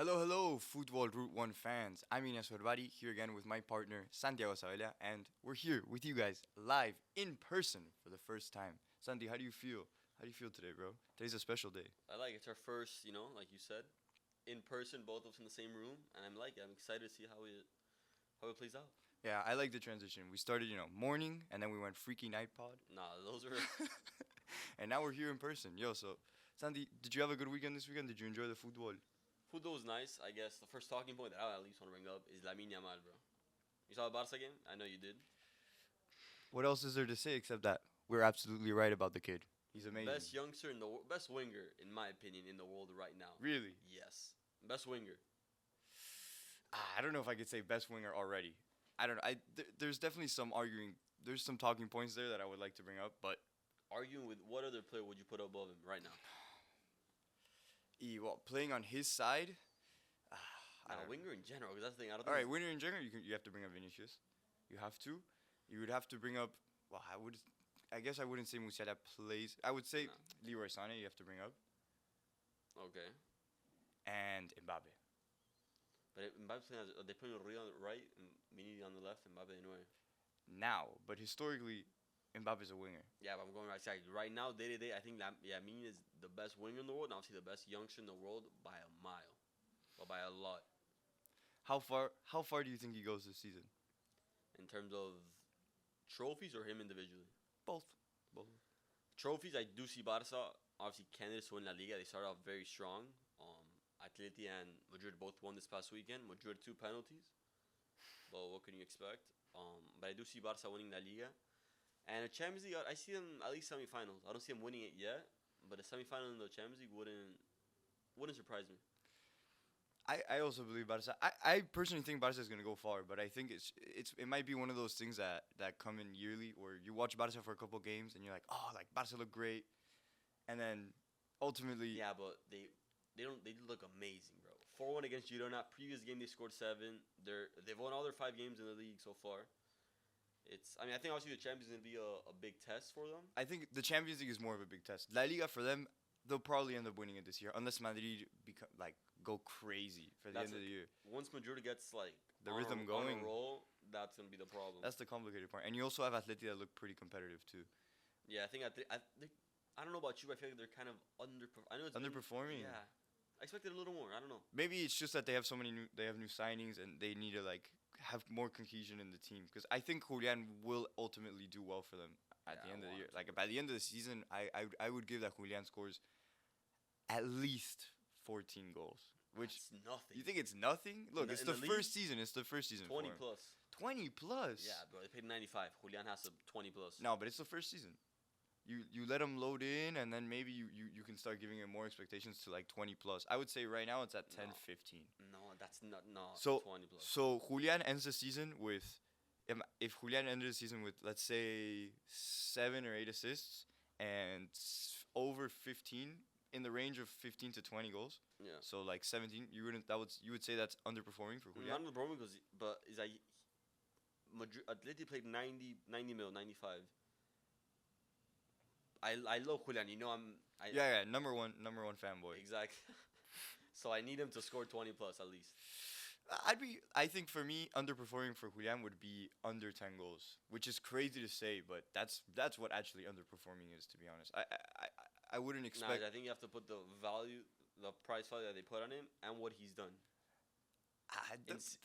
Hello, hello, FutbolRoute1 fans. I'm Ines Orbari, here again with my partner Santiago Sabella, and we're here with you guys live in person for the first time. Santi, how do you feel? How do you feel today, bro? Today's a special day. I like it's our first, like you said, in person, both of us in the same room, and I'm excited to see how it plays out. Yeah, I like the transition. We started, morning, and then we went freaky night pod, Nah, those are and now we're here in person. Yo, so Santi, did you have a good weekend this weekend? Did you enjoy the football? football was nice. I guess the first talking point that I at least want to bring up is Lamine Yamal, bro. You saw the Barca game? I know you did. What else is there to say except that we're absolutely right about the kid? He's amazing. Best youngster best winger in my opinion in the world right now. Really? Yes, best winger. I don't know if I could say best winger already. I don't know. There's definitely some arguing. There's some talking points there that I would like to bring up, but Arguing with what other player would you put above him right now? Playing on his side. I Nah, don't winger in general, because that's the thing. I don't All think right, winner in general, you have to bring up Vinicius. You have to. You would have to bring up. Well, I guess I wouldn't say Musiala plays. I would say No. Leroy Sané. You have to bring up Okay. and Mbappe. But Mbappe's playing they putting Rio on the right and Mini on the left and Mbappe anyway. Now, but historically, Mbappe's a winger. Yeah, but I'm going right side. Right now, day to day, I think Mini is the best winger in the world and obviously the best youngster in the world by a mile. Well, by a lot. How far do you think he goes this season? In terms of trophies or him individually? Both. Both. Trophies, I do see Barca, obviously candidates to win La Liga. They started off very strong. Atleti and Madrid both won this past weekend. Madrid 2 penalties. But what can you expect? But I do see Barca winning La Liga. And the Champions League, I see them at least semifinals. I don't see them winning it yet, but a semifinal in the Champions League wouldn't surprise me. I also believe Barca. I personally think Barca is going to go far, but I think it might be one of those things that come in yearly where you watch Barca for a couple games and you're like, oh, like Barca look great, and then ultimately, Yeah, but they look amazing, bro. 4-1 against Girona. Previous game they scored 7. They've won all their 5 games in the league so far. I think obviously the Champions League is gonna be a big test for them. I think the Champions League is more of a big test. La Liga for them, they'll probably end up winning it this year unless Madrid go crazy for the end of the year. Once Madrid gets like The on rhythm on going. a roll, that's gonna be the problem. That's the complicated part. And you also have Atleti that look pretty competitive too. Yeah, I think I don't know about you. I feel like they're kind of I know it's Underperforming. Yeah, I expected a little more. I don't know. Maybe it's just that they have new signings and they need to have more cohesion in the team because I think Julian will ultimately do well for them at Yeah, the I end of the want year. him to. Like by the end of the season, I would give that Julian scores at least 14 goals. Which That's nothing. you think it's nothing? Look, the- it's in the the first season. It's the first season. 20 for him. plus. 20 plus. Yeah, bro. They paid 95. Julian has a 20 plus. No, but it's the first season. You let him load in, and then maybe you can start giving him more expectations to like 20 plus. I would say right now it's at 10, No. 15. No, that's not no. So 20 plus. so Julian ends the season with, if Julian ended the season with let's say 7 or 8 assists and over 15 in the range of 15 to 20 goals. Yeah. So like 17, you would say that's underperforming for Julian. Not the problem but is that Madrid Atleti played 90 mil 95. I love Julian. Yeah, number one fanboy. Exactly. So I need him to score 20 plus at least. I think for me, underperforming for Julian would be under 10 goals, which is crazy to say, but that's what actually underperforming is, to be honest. I wouldn't Nah, expect. I think you have to put the price value that they put on him and what he's done.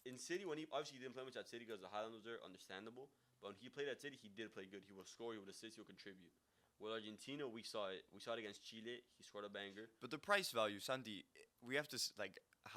In City, when he obviously didn't play much at City because the Highland was there, understandable. But when he played at City, he did play good. He will score, he would assist, he will contribute. With Argentina, we saw it. We saw it against Chile. He scored a banger. But the price value, Santi, we have to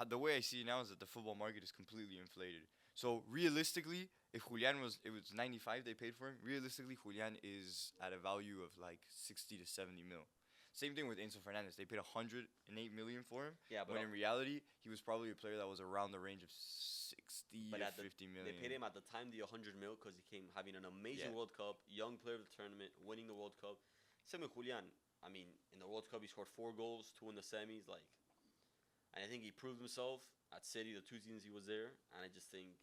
the way I see it now is that the football market is completely inflated. So realistically, if it was 95 they paid for him. Realistically, Julian is at a value of like 60 to 70 mil. Same thing with Enzo Fernandez. They paid 108 million for him. Yeah, but When in reality, he was probably a player that was around the range of 60 But to at the, 50 million. they paid him at the time the 100 mil because he came having an amazing Yeah. World Cup, young player of the tournament, winning the World Cup. Same with Julian. I mean, in the World Cup, he scored 4 goals, 2 in the semis. And I think he proved himself at City the 2 seasons he was there. And I just think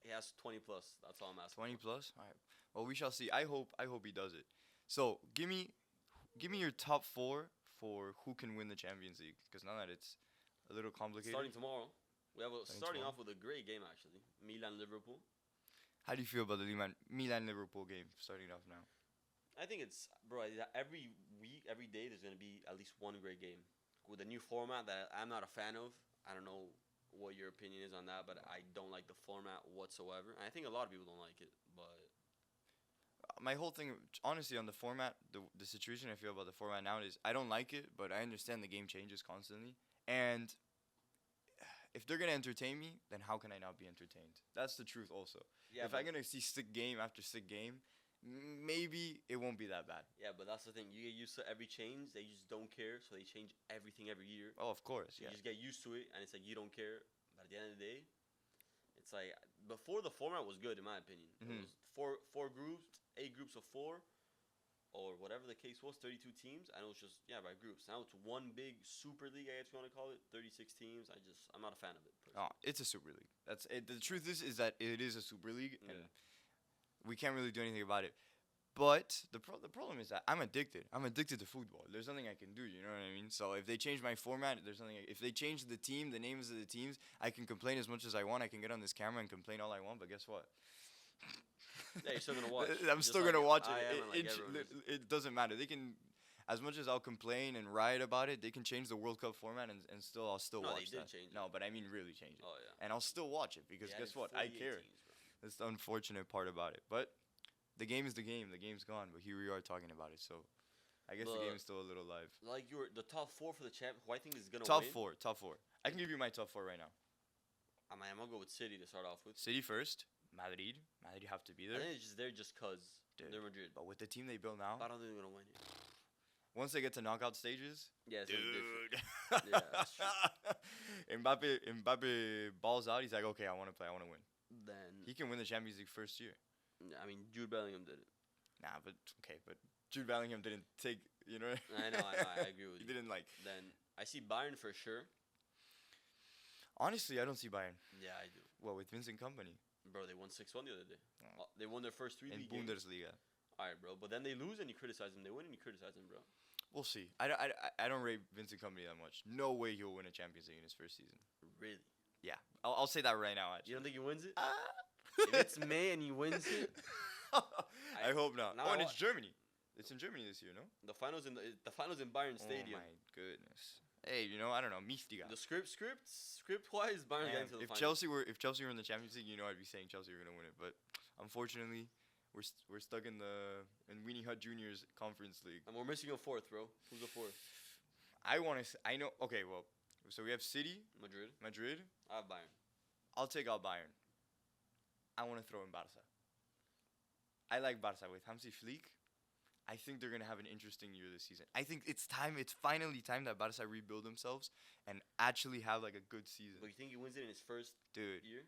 he has 20 plus. That's all I'm asking. 20 plus. All right. Well, we shall see. I hope he does it. So give me your top 4 for who can win the Champions League, because now that it's a little complicated. Starting tomorrow. We have starting tomorrow. off with a great game actually. Milan Liverpool. How do you feel about the Milan Liverpool game starting off now? I think it's every week, every day, there's gonna be at least one great game with a new format that I'm not a fan of. I don't know what your opinion is on that, but I don't like the format whatsoever. And I think a lot of people don't like it, but My whole thing, honestly, on the format, the situation I feel about the format now is I don't like it, but I understand the game changes constantly, and if they're gonna entertain me, then how can I not be entertained? That's the truth. Also, yeah, if I'm gonna see sick game after sick game, maybe it won't be that bad. yeah, but that's the thing. You get used to every change. They just don't care, so they change everything every year. Oh, of course, So yeah. you just get used to it, and it's like you don't care. But at the end of the day, it's like before the format was good in my opinion. It was four groups, 8 groups of 4, or whatever the case was, 32 teams, and it was just by groups. Now it's one big super league, I guess you want to call it, 36 teams. I'm not a fan of it. Oh, it's a super league. That's it. The truth is that it is a super league, and we can't really do anything about it. But the problem is that I'm addicted. I'm addicted to football. There's nothing I can do. You know what I mean? So if they change my format, there's nothing. If they change the team, the names of the teams, I can complain as much as I want. I can get on this camera and complain all I want. But guess what? Yeah, you're still gonna watch. I'm Just still like gonna watch I it. am, and like everyone is. It doesn't matter. They can, as much as I'll complain and riot about it, they can change the World Cup format and still I'll still No, watch they did that. change it. No, but I mean really change it. Oh yeah. And I'll still watch it because They guess added what? I 48 care. teams, bro. That's the unfortunate part about it. But the game is the game. The game's gone. But here we are talking about it. So I guess the game is still a little alive. Like the top 4 for the champ. Who I think is gonna Top win. four. Top four. I can give you my top four right now. I'm gonna go with City to start off with. City first. Madrid. Madrid have to be I there. think it's just there just cause Dude. they're Madrid. But with the team they build now, I don't think they're gonna win it. once they get to knockout stages, Yeah, it's gonna be different. dude. Yeah, that's true. Mbappe balls out. He's like, okay, I want to play. I want to win. Then He can win the Champions League first year. I mean Jude Bellingham did it. Nah, but okay, but Jude Bellingham didn't take. You know. I know. I agree with He you. didn't like. Then I see Bayern for sure. Honestly, I don't see Bayern. Yeah, I do. Well, with Vincent Company Bro, they won 6-1 the other day. Oh. They won their first 3 in league games. Bundesliga. Alright, bro. But then they lose and you criticize them. They win and you criticize them, bro. We'll see. I don't rate Vincent Company that much. No way he'll win a Champions League in his first season. Really? Yeah, I'll say that right now. You Actually, don't think he wins it? Ah. If it's May and he wins it, I hope not. now Oh, I and wa- it's Germany. It's in Germany this year, no? the finals in Bayern Stadium. Oh my goodness. Hey, I don't know. Mystiga. The script wise, Bayern Man, getting to the if finals. Chelsea were in the Champions League, I'd be saying Chelsea were gonna win it. But unfortunately, we're stuck in Weenie Hut Juniors Conference League. And we're missing a 4th, bro. Who's the 4th? I know. Okay, well, so we have City, Madrid. Madrid. I have Bayern. I'll take out Bayern. I want to throw in Barca. I like Barca with Hansi Flick. I think they're gonna have an interesting year this season. I think it's time. It's finally time that Barca rebuild themselves and actually have like a good season. But you think he wins it in his first Dude, year?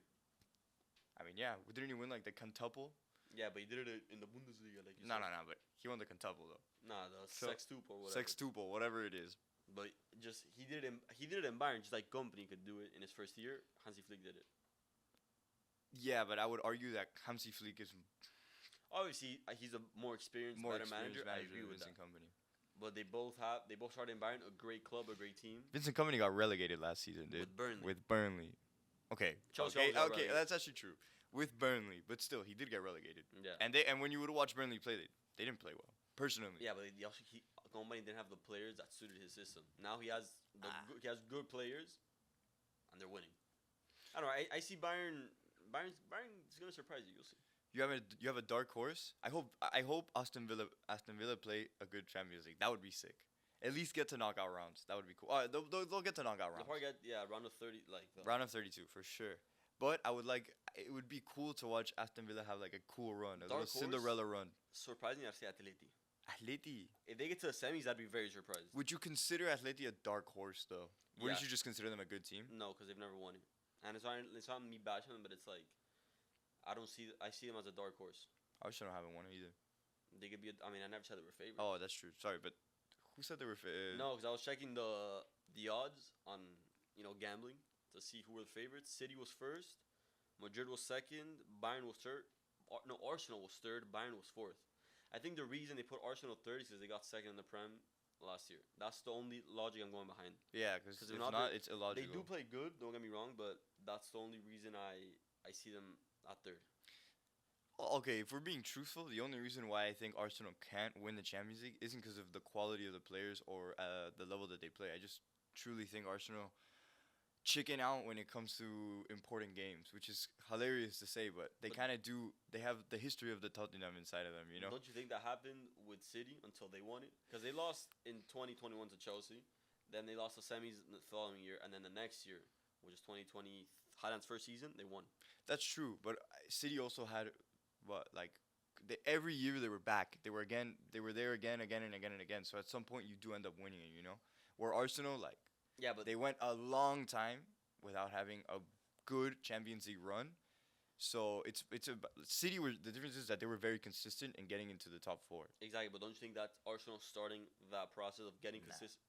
I mean, yeah, didn't he win like the quintuple? Yeah, but he did it in the Bundesliga, like you No, said. but he won the quintuple though. Nah, the So- sextuple or whatever. Sextuple, whatever it is. But just he did it in Bayern, just like Company could do it in his first year. Hansi Flick did it. Yeah, but I would argue that Hansi Flick is Obviously, he's a more experienced, more better experienced manager. I manager agree than with that. Vincent Company. But they both started in Bayern, a great club, a great team. Vincent Company got relegated last season, dude. With Burnley. With Burnley. Okay. Chelsea okay, always got okay, relegated. that's actually true. With Burnley, but still, he did get relegated. Yeah. And when you would watch Burnley play, they didn't play well. Personally. Yeah, but Company didn't have the players that suited his system. Now he has he has good players, and they're winning. I don't know. I see Bayern is gonna surprise you. You'll see. You have a dark horse. I hope Aston Villa play a good Champions League. That would be sick. At least get to knockout rounds. That would be cool. They'll get to knockout They'll rounds. probably get round of 30 like the, Round of 32 for sure. But it would be cool to watch Aston Villa have like a cool run, a Dark little horse? Cinderella run. surprisingly. I say Atleti. Atleti. If they get to the semis, I'd be very surprised. Would you consider Atleti a dark horse though? Wouldn't Yeah. you just consider them a good team? No, because they've never won it. And it's not me bashing them, but it's like I see them as a dark horse. I wish I don't haven't won it either. They could be. I never said they were favorites. Oh, that's true. Sorry, but who said they were? No, because I was checking the odds on gambling to see who were the favorites. City was first, Madrid was second, Bayern was third. Arsenal was third, Bayern was fourth. I think the reason they put Arsenal third is because they got second in the Prem, last year. That's the only logic I'm going behind. Yeah, because 'Cause if if not, not, it's They illogical. do play good. Don't get me wrong, but that's the only reason I see them at third. Okay, if we're being truthful, the only reason why I think Arsenal can't win the Champions League isn't because of the quality of the players or the level that they play. I just truly think Arsenal chicken out when it comes to important games, which is hilarious to say, but they But- kind of do. They have the history of the Tottenham inside of them, you know? Don't you think that happened with City until they won it? Because they lost in 2021 to Chelsea, then they lost the semis the following year, and then the next year, which is 2020, Haaland's first season, they won. That's true, but City also had what like every year they were back. They were there again, again and again and again. So at some point you do end up winning it, you know. Where Arsenal like Yeah, but they went a long time without having a good Champions League run. So City were the difference is that they were very consistent in getting into the top four. exactly. But don't you think that Arsenal starting that process of getting Nah. consistent?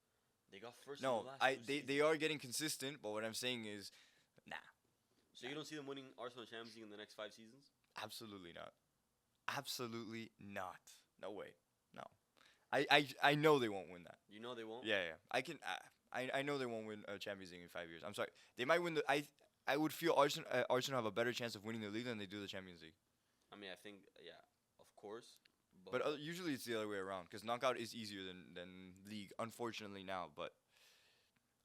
They got first. No, in the last two they are getting consistent, but what I'm saying is, nah, So you don't see them winning Arsenal Champions League in the next 5 seasons? absolutely not, absolutely not. No way, no. I know they won't win that. You know they won't. Yeah, yeah. I know they won't win a Champions League in 5 years. I'm sorry. They might win the. I would feel Arsenal have a better chance of winning the league than they do the Champions League. I mean, I think yeah, of course. But usually it's the other way around because knockout is easier than league. Unfortunately now, but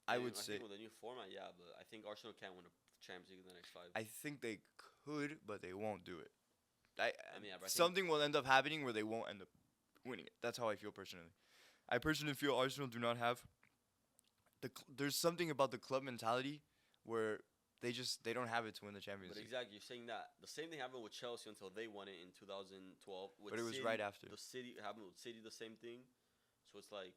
I would say think with the new format, yeah. But I think Arsenal can't win a Champions League in the next 5. I think they could, but they won't do it. I mean, yeah, but I think- Something will end up happening where they won't end up winning it. That's how I feel personally. I personally feel Arsenal do not have there's something about the club mentality where they don't have it to win the Champions But League. exactly, you're saying that the same thing happened with Chelsea until they won it in 2012. With But it was City, right after. The City happened with City, the same thing. So it's like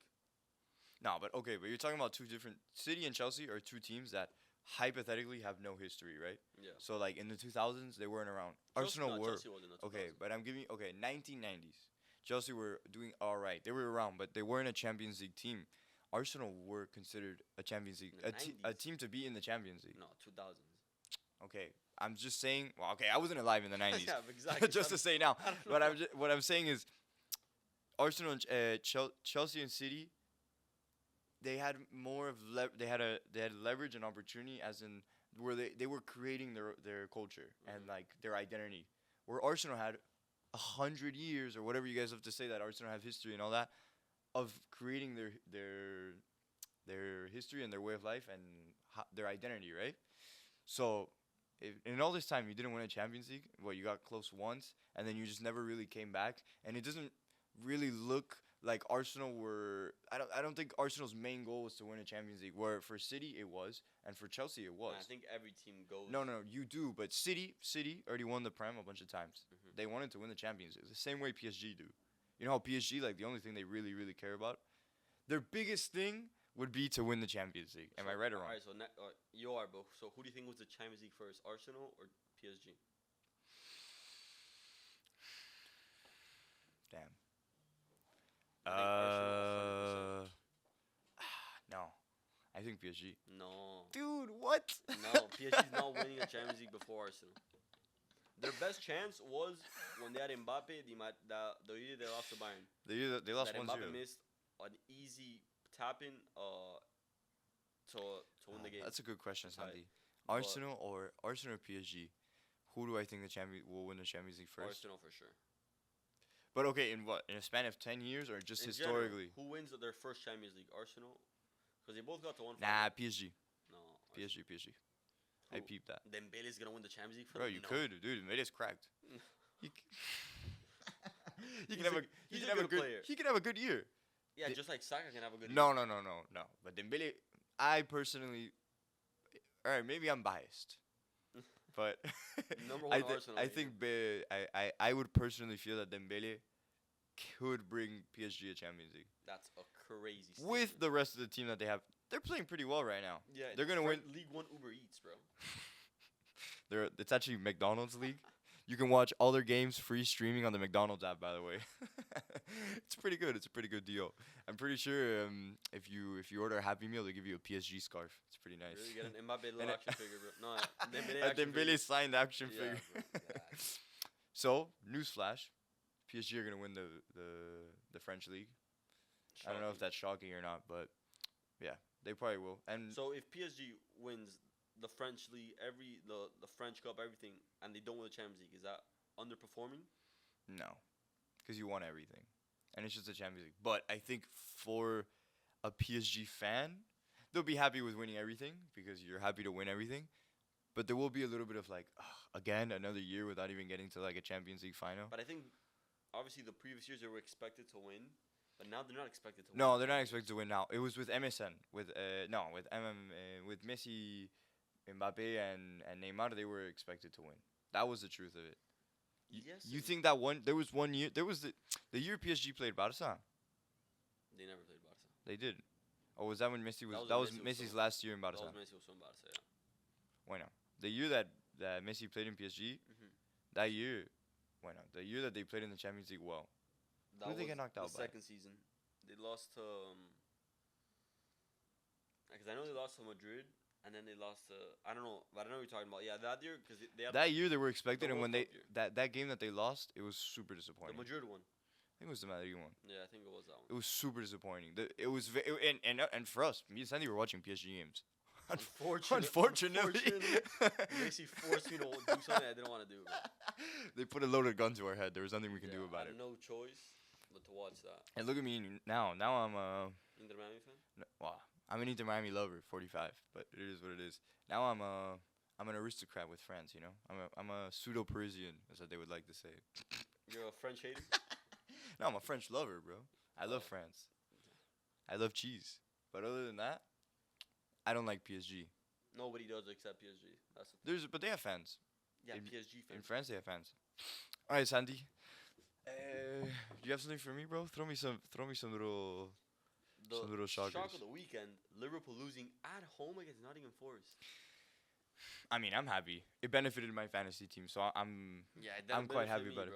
No, but okay, but you're talking about two different City and Chelsea are two teams that hypothetically have no history, right? yeah. So like in the 2000s they weren't around. Arsenal were. Chelsea was in the Okay, 2000s. but I'm giving 1990s. Chelsea were doing all right. They were around, but they weren't a Champions League team. Arsenal were considered a Champions League In the a 90s. team to be in the Champions League. No, 2000s. Okay, I'm just saying. Well, okay, I wasn't alive in the 90s. yeah, exactly. just to say now, I don't but know. what I'm saying is, Arsenal and Chelsea and City, they had more of they had leverage and opportunity as in where they were creating their culture and Mhm. like their identity. Where Arsenal had 100 years or whatever you guys have to say that Arsenal have history and all that of creating their history and their way of life and their identity, right? So, in all this time you didn't win a Champions League. Well, you got close once, and then you just never really came back. And it doesn't really look like Arsenal were. I don't think Arsenal's main goal was to win a Champions League. Where for City it was, and for Chelsea it was. And I think every team goes. No, you do. But City already won the Prem a bunch of times. Mhm. They wanted to win the Champions League the same way PSG do. You know how PSG like the only thing they really really care about, their biggest thing would be to win the Champions League. Am I right or wrong? Alright, so you are, bro. So who do you think was the Champions League first, Arsenal or PSG? Damn. I think Arsenal, 100%. No, I think PSG. No, Dude, what? no. PSG's not winning a Champions League before Arsenal. Their best chance was when they had Mbappe. The year they lost to Bayern. They lost That 1-0. Mbappe missed an easy tap in to win the game. That's a good question, Tied. Sandy. Arsenal or PSG? Who do I think will win the Champions League first? Arsenal for sure. But okay, in what? In a span of 10 years or just In historically? general, who wins their first Champions League? Arsenal, because they both got to one. Nah, final. PSG. No. PSG. I Who? peeped that. Dembele's gonna win the Champions League for Bro, them? you No. could, dude. It is cracked. You He's can have a- a he's he a can have a good good player. he can have a good year. Yeah, Di- just like Saka can have a good. No. But Dembele, I personally, all right, maybe I'm biased, but Number I, one Arsenal. I think I would personally feel that Dembele could bring PSG a Champions League that's a crazy. with statement. the rest of the team that they have. They're playing pretty well right now. Yeah, they're gonna win. League One Uber Eats, bro. It's actually McDonald's League. You can watch all their games free streaming on the McDonald's app, by the way. It's pretty good. It's a pretty good deal. I'm pretty sure if you order a Happy Meal, they give you a PSG scarf. It's pretty nice. Really get an Mbappe little And a- action figure, bro. No, Dembele A action Dembele figure. signed action Yeah, figure. bro, God. So, newsflash, PSG are gonna win the French league. I don't know if Shocking. that's shocking or not, but yeah, they probably will. And So if PSG wins the French league, the French Cup, everything, and they don't win the Champions League, is that underperforming? no, because you won everything, and it's just a Champions League. But I think for a PSG fan, they'll be happy with winning everything because you're happy to win everything. But there will be a little bit of like, ugh, again, another year without even getting to like a Champions League final. But I think obviously the previous years they were expected to win, but now they're not expected to win. No, they're not expected to win now. It was with MSN, with Messi, Mbappe, and Neymar. They were expected to win. That was the truth of it. Yes. You think that there was one year? There was the year PSG played Barca. They never played Barca. They did. Or was that when Messi was? was That when was Messi was Messi's still- last year in That Barca. was Messi was from Barca. Yeah. Bueno, the year that Messi played in PSG, Mhm. that year, bueno, the year that they played in the Champions League, well, That Who did they was get knocked out the by? second season. They lost to. Because I know they lost to Madrid, and then they lost to. I don't know, but I know what you're talking about. Yeah, that year because they had that year they were expected, the and when World they Cup year. that game that they lost, it was super the disappointing. Madrid one. I think it was the Madrid one. Yeah, I think it was that It one. was super disappointing. It was and for us, me and Sandy were watching PSG games. Unfortunately, Messi forced me to do something I didn't want to do. Bro. they put a loaded gun to our head. There was nothing we can do I about had it. no choice but to watch that. And look at me now. Now I'm Inter Miami fan. well, I'm an Inter Miami lover, 45, but it is what it is. Now I'm an aristocrat with France. You know, I'm a pseudo Parisian, as they would like to say. You're a French hater. No, I'm a French lover, bro. I love Oh. France. I love cheese. But other than that, I don't like PSG. Nobody does except PSG. That's the thing. But they have fans. Yeah, in- PSG In fans. France, they have fans. All right, Sandy. Do you have something for me, bro? Throw me some little. The some little shock shockers. of the weekend: Liverpool losing at home against Nottingham Forest. I mean, I'm happy. It benefited my fantasy team, so I'm. Yeah, I'm quite happy about it.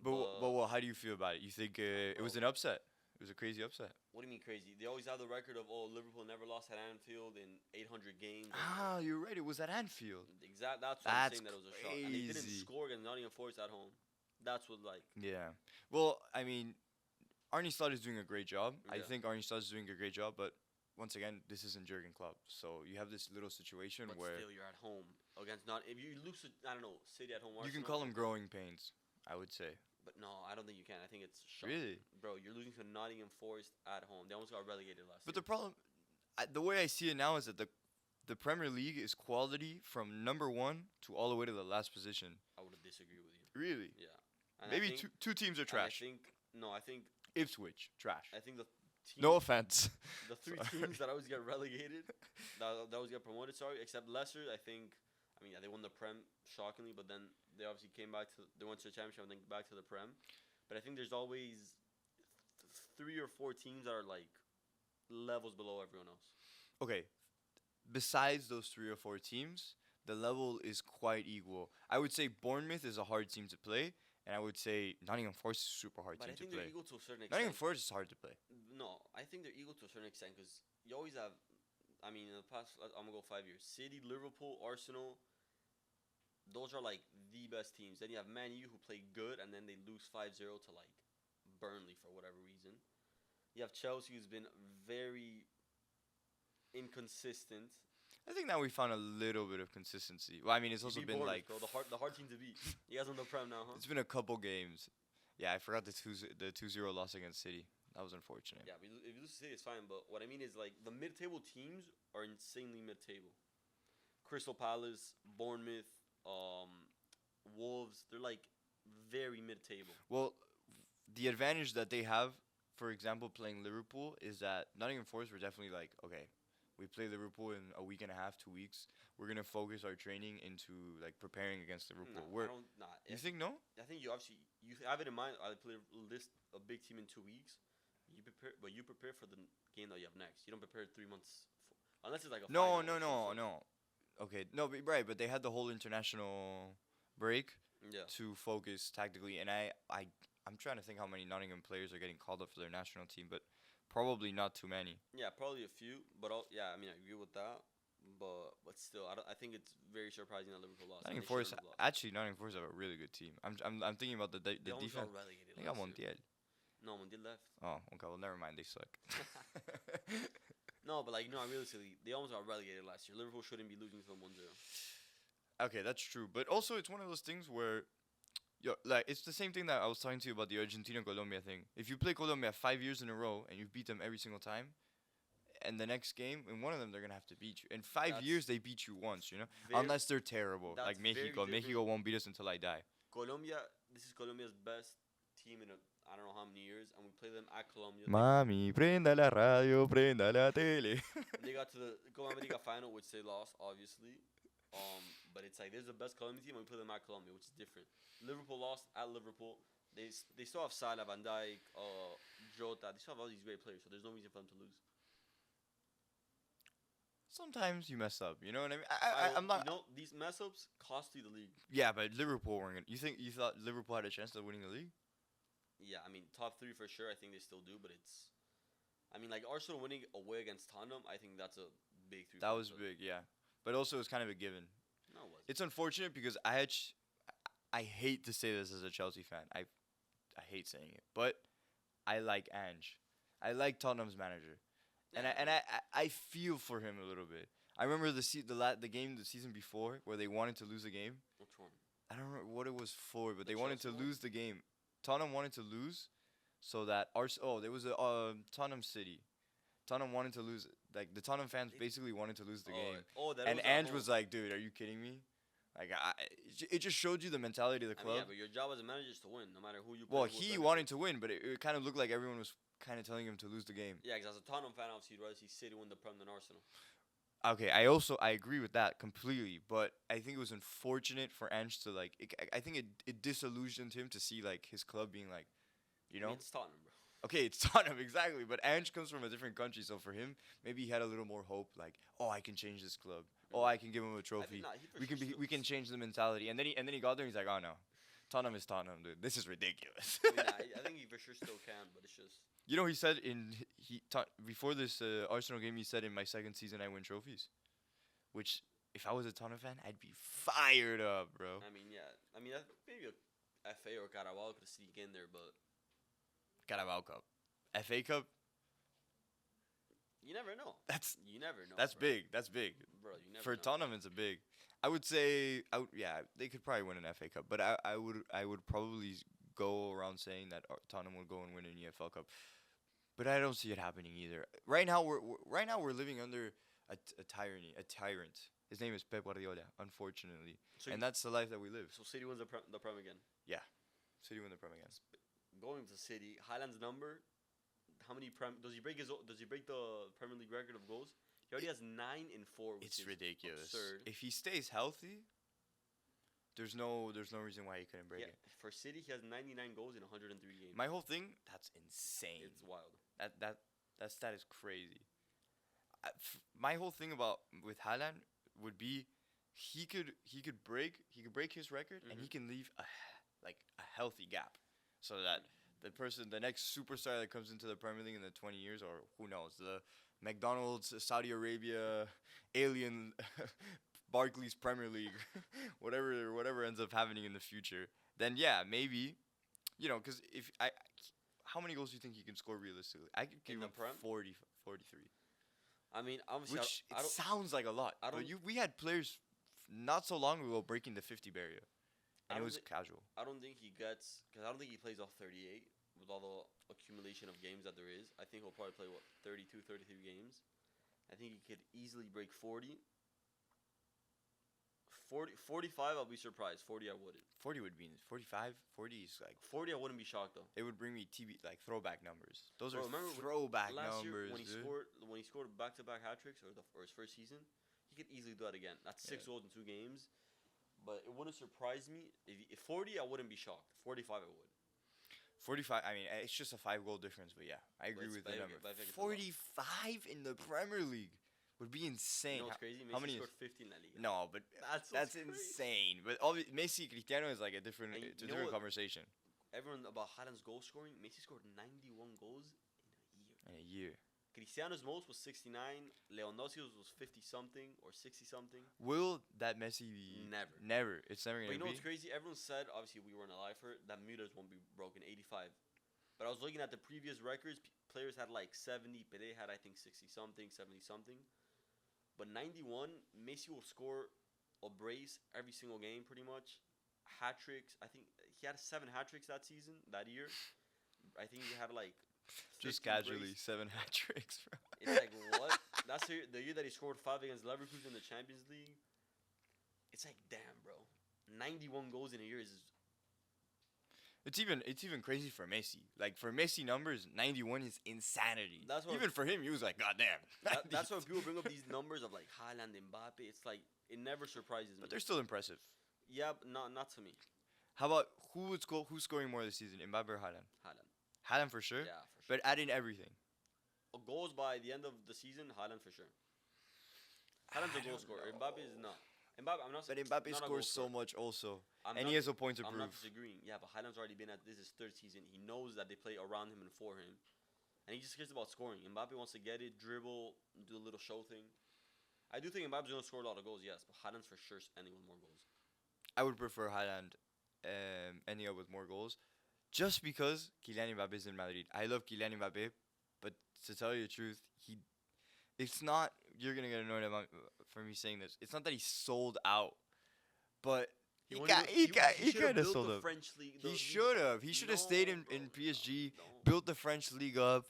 But well, how do you feel about it? You think it was an upset? It was a crazy upset. What do you mean crazy? They always have the record of Liverpool never lost at Anfield in 800 games. Ah, you're right. It was at Anfield. That's what I'm That's saying. That it was a shock. And they didn't crazy. score against Nottingham Forest at home. That's what like. Yeah. Well, I mean, Arnie Slot is doing a great job. I Yeah. think Arnie Slot is doing a great job, but once again, this isn't Jurgen Klopp. So you have this little situation But where still, you're at home against not. If you lose to I don't know City at home. you can Arsenal, call them growing pains, I would say. But no, I don't think you can. I think it's shock. Really? Bro, you're losing to Nottingham Forest at home. They almost got relegated last But year. the problem, the way I see it now is that the Premier League is quality from number 1 to all the way to the last position. I would disagree with you. Really? Yeah. And I Maybe think, two teams are and trash. I think Ipswich, trash. the team, No offense. the three Sorry. teams that always get relegated, that always get promoted. Sorry, except Leicester. I mean, yeah, they won the Prem shockingly, but then they obviously came back to they went to the Championship and then back to the Prem. But I think there's always 3 or 4 teams that are like levels below everyone else. Okay. Besides those 3 or 4 teams, the level is quite equal. I would say Bournemouth is a hard team to play, and I would say Nottingham Forest is a super hard But I team to think they're play. equal to a certain Nottingham extent. Forest is hard to play. No, I think they're equal to a certain extent because you always have. I mean, in the past, I'm gonna go 5 years. City, Liverpool, Arsenal. Those are like the best teams. Then you have Man U who play good and then they lose 5-0 to like Burnley for whatever reason. You have Chelsea who's been very inconsistent. I think now we found a little bit of consistency. Well, I mean, it's You also beat been Bournemouth, like bro, the hard team to beat. You guys on the Prem now, huh? it's been a couple games. Yeah, I forgot the 2-0 loss against City. That was unfortunate. Yeah, if you lose to City, it's fine. But what I mean is like the mid-table teams are insanely mid-table. Crystal Palace, Bournemouth, Wolves, they're like very mid-table. Well, the advantage that they have, for example, playing Liverpool, is that Nottingham Forest were definitely like, okay, we play Liverpool in a week and a half, 2 weeks. We're gonna focus our training into like preparing against Liverpool. I don't. Nah, You think no? I think you obviously you have it in mind. I play list a big team in 2 weeks. You prepare for the game that you have next. You don't prepare 3 months, unless it's like a No, final no, or no, something. no. Okay, no, but right, but they had the whole international break Yeah, to focus tactically, and I'm trying to think how many Nottingham players are getting called up for their national team, but probably not too many. yeah, probably a few, but I mean, I agree with that. But still, I think it's very surprising that Liverpool lost. and Nottingham they Forest, shouldn't have lost. actually, Nottingham Forest have a really good team. I'm thinking about the They almost defense. got relegated They got last year. Montiel. No, Mundial left. Oh, okay. Well, never mind. They suck. No, but like no, realistically, they almost got relegated last year. Liverpool shouldn't be losing to them 1-0. Okay, that's true. But also, it's one of those things where, like, it's the same thing that I was talking to you about the Argentina-Colombia thing. If you play Colombia 5 years in a row and you beat them every single time, and the next game, in one of them, they're going to have to beat you. In 5 years, they beat you once, Unless they're terrible. That's Like Mexico. very Mexico won't beat us until I die. Colombia, this is Colombia's best team in I don't know how many years, and we play them at Colombia. Mami, prenda la radio, prenda la tele. They got to the Copa America final, which they lost, obviously. But it's like there's the best Colombian team, and we play them at Colombia, which is different. Liverpool lost at Liverpool. They still have Salah, Van Dijk, Jota. They still have all these great players, so there's no reason for them to lose. Sometimes you mess up, you know what I mean? I'm not. These mess ups cost you the league. Yeah, but Liverpool weren't gonna. You thought Liverpool had a chance of winning the league? Yeah, I mean top 3 for sure. I think they still do, but it's. I mean, like Arsenal winning away against Tottenham, I think that's a big 3. That was big, yeah. But also, it was kind of a given. No, it wasn't. It's unfortunate because I hate to say this as a Chelsea fan. I hate saying it, but I like Ange. I like Tottenham's manager. And I feel for him a little bit. I remember the game the season before where they wanted to lose the game. Which one? I don't remember what it was for, but they wanted to Chelsea one? lose the game. Tottenham wanted to lose, so that there was a Tottenham City. Tottenham wanted to lose. Like the Tottenham fans basically wanted to lose the game. That And was at Ange home. was like, "Dude, are you kidding me?" Like it just showed you the mentality of the I mean, club. yeah, but your job as a manager is to win, no matter who you. Well, play, who he better. wanted to win, but it kind of looked like everyone was kind of telling him to lose the game. Yeah, because as a Tottenham fan, obviously, you'd rather see City win the Prem than Arsenal. Okay, I agree with that completely, but I think it was unfortunate for Ange to like. I think it disillusioned him to see like his club being like, I mean, it's Tottenham, bro. Okay, it's Tottenham exactly, but Ange comes from a different country, so for him maybe he had a little more hope. Like, oh, I can change this club. Oh, I can give him a trophy. We can change the mentality, and then he got there. And he's like, oh no, Tottenham is Tottenham, dude. This is ridiculous. I mean, I think he for sure still can, but it's just. You know, he said before this Arsenal game, he said in my second season I win trophies, which if I was a Tottenham fan, I'd be fired up, bro. I mean, yeah. I mean, maybe a FA or Carabao could sneak in there, but Carabao Cup, FA Cup. You never know. You never know. That's bro. big. That's big. Bro, you never For know. Tottenham, it's a big. I would say, yeah, they could probably win an FA Cup, but I would probably go around saying that Tottenham would go and win an EFL Cup, but I don't see it happening either. Right now, we're living under a tyrant. His name is Pep Guardiola, unfortunately, and that's the life that we live. So City wins the Prem again. Yeah, City win the Prem again. Going to City, Haaland's number. How many does he break the Premier League record of goals? He already has 9 in 4. Which It's is ridiculous. Absurd. If he stays healthy, there's no reason why he couldn't break it. For City, he has 99 goals in 103 games. My whole thing, that's insane. It's wild. That stat is crazy. My whole thing with Haaland would be he could break his record and he can leave a healthy gap, so that the next superstar that comes into the Premier League in the 20 years, or who knows, the McDonald's Saudi Arabia alien Barclays Premier League, whatever ends up happening in the future, then yeah, maybe, because how many goals do you think he can score realistically? I could give him 40, 43. I mean, obviously, Which sounds like a lot. But we had players not so long ago breaking the 50 barrier, and it was casual. I don't think he gets, because I don't think he plays off 38 with all the accumulation of games that there is. I think he'll probably play 32, 33 games. I think he could easily break 40. 45, I'll be surprised. 40, I wouldn't. 40 would be 45. 40 is like 40. I wouldn't be shocked though. It would bring me throwback numbers. Those are remember throwback last numbers. Year when he scored back-to-back hat tricks or his first season, he could easily do that again. That's 6 goals in 2 games. But it wouldn't surprise me if 40. I wouldn't be shocked. 45, I would. 45. I mean, it's just a 5-goal difference, but yeah, I agree with the number. 45 in the Premier League would be insane. You know what's crazy? Messi How many scored 50 in La Liga. No, but that's insane. But Messi, Cristiano is like a different conversation. Everyone about Haaland's goal scoring. Messi scored 91 goals in a year. Cristiano's most was 69. Lewandowski's was 50-something or 60-something. Will that Messi be? Never. It's never going to be. But you know what's crazy? Everyone said, obviously we weren't alive for it, that Müllers won't be broken 85. But I was looking at the previous records. Players had like 70. Pele had, I think, 60 something, 70 something. But 91, Messi will score a brace every single game, pretty much. Hat tricks. I think he had 7 hat tricks that season, that year. I think he had like. Just 50 casually, brace. 7 hat tricks, bro. It's like, what? That's the year that he scored 5 against Leverkusen in the Champions League. It's like, damn, bro. 91 goals in a year is. It's even crazy for Messi. Like, for Messi numbers, 91 is insanity. That's what even for him, he was like, God damn. That's why people bring up these numbers of like Haaland, Mbappe. It's like it never surprises me. But they're still impressive. Yeah, but not to me. How about who's scoring more this season, Mbappe or Haaland? Haaland. Haaland for sure. Yeah, for sure. But add in everything. Goals by the end of the season, Haaland for sure. Haaland's a goal scorer. Mbappe is not. Mbappe, I'm not. But Mbappe not a scores goal so scorer. much also. I'm And not- he has a point to I'm prove. not disagreeing. Yeah, but Haaland's already been at this is 3rd season. He knows that they play around him and for him, and he just cares about scoring. Mbappe wants to get it, dribble, do a little show thing. I do think Mbappe's gonna score a lot of goals, yes, but Haaland's for sure ending with more goals. I would prefer Haaland ending up with more goals. Just because Kylian Mbappe is in Madrid. I love Kylian Mbappe, but to tell you the truth, it's not, you're going to get annoyed about for me saying this. It's not that he sold out, but he kind of sold the up. French league. He should have. He should have stayed in PSG, built the French league up.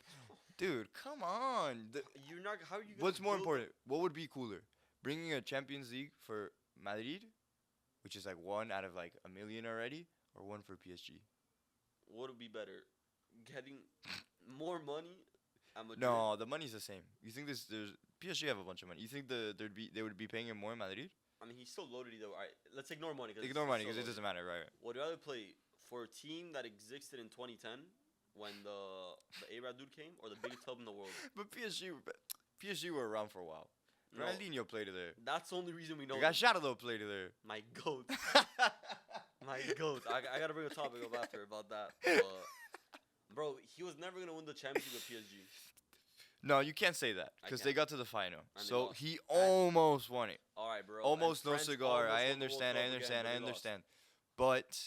Dude, come on. You're not. How are you? What's more important? What would be cooler? Bringing a Champions League for Madrid, which is like 1 out of like a million already, or 1 for PSG? What would be better? Getting more money? No, the money's the same. You think there's PSG have a bunch of money. You think they would be paying him more in Madrid? I mean, he's still loaded either. All right, let's ignore money. Ignore money because it doesn't matter, right? Would you rather play for a team that existed in 2010 when the A-Rad dude came, or the biggest club in the world? But PSG were around for a while. No. Ronaldinho played there. That's the only reason we know. Gachardo played there. My goat. My goat. I gotta bring a topic up after about that. Bro, he was never gonna win the Champions League with PSG. No, you can't say that because they can't. got to the final. And they So lost. he almost won it. All right, bro. Almost And no France cigar. almost I won the World understand. Cup again, but they lost. But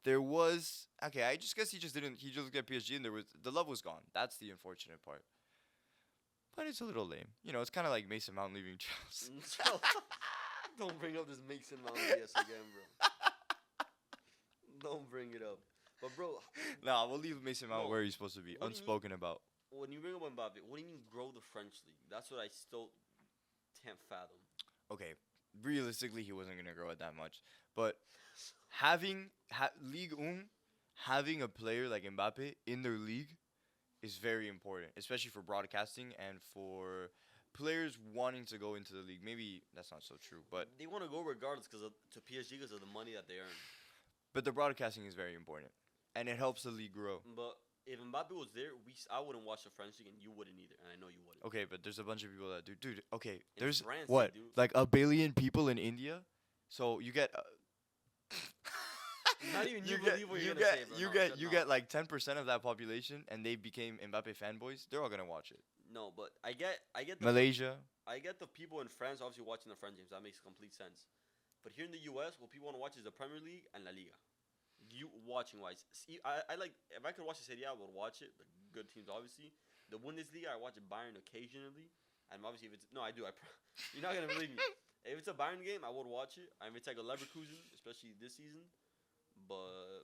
there was I just guess he just looked at PSG and the love was gone. That's the unfortunate part. But it's a little lame. You know, it's kind of like Mason Mount leaving Chelsea. Don't bring up this Mason Mount BS again, bro. Don't bring it up. But bro, Nah, we'll leave Mason Mount No. where he's supposed to be, What do you unspoken about. when you bring up Mbappe, what do you mean grow the French league? That's what I still can't fathom. Okay, realistically, he wasn't gonna grow it that much. But having Ligue 1, having a player like Mbappe in their league is very important, especially for broadcasting and for players wanting to go into the league. Maybe that's not so true, but They want to go regardless to PSG because of the money that they earn. the broadcasting is very important, and it helps the league grow. But if Mbappe was there, I wouldn't watch the French league, and you wouldn't either, and I know you wouldn't. Okay, but there's a bunch of people that do. Dude, okay, In there's France, what they do. like 1 billion people in India, so you get. Not even you get believe what you you're get gonna say, bro. you No, get shut you up. get like 10% of that population, and they became Mbappe fanboys. They're all gonna watch it. No, but I get the Malaysia. I get the people in France obviously watching the French games. That makes complete sense. But here in the U.S., what people want to watch is the Premier League and La Liga. You watching wise, see, I like if I could watch the Serie A, I would watch it. The good teams, obviously. The Bundesliga, I watch Bayern occasionally, and obviously if it's I do. You're not gonna believe me. If it's a Bayern game, I would watch it. If it's like a Leverkusen, especially this season, but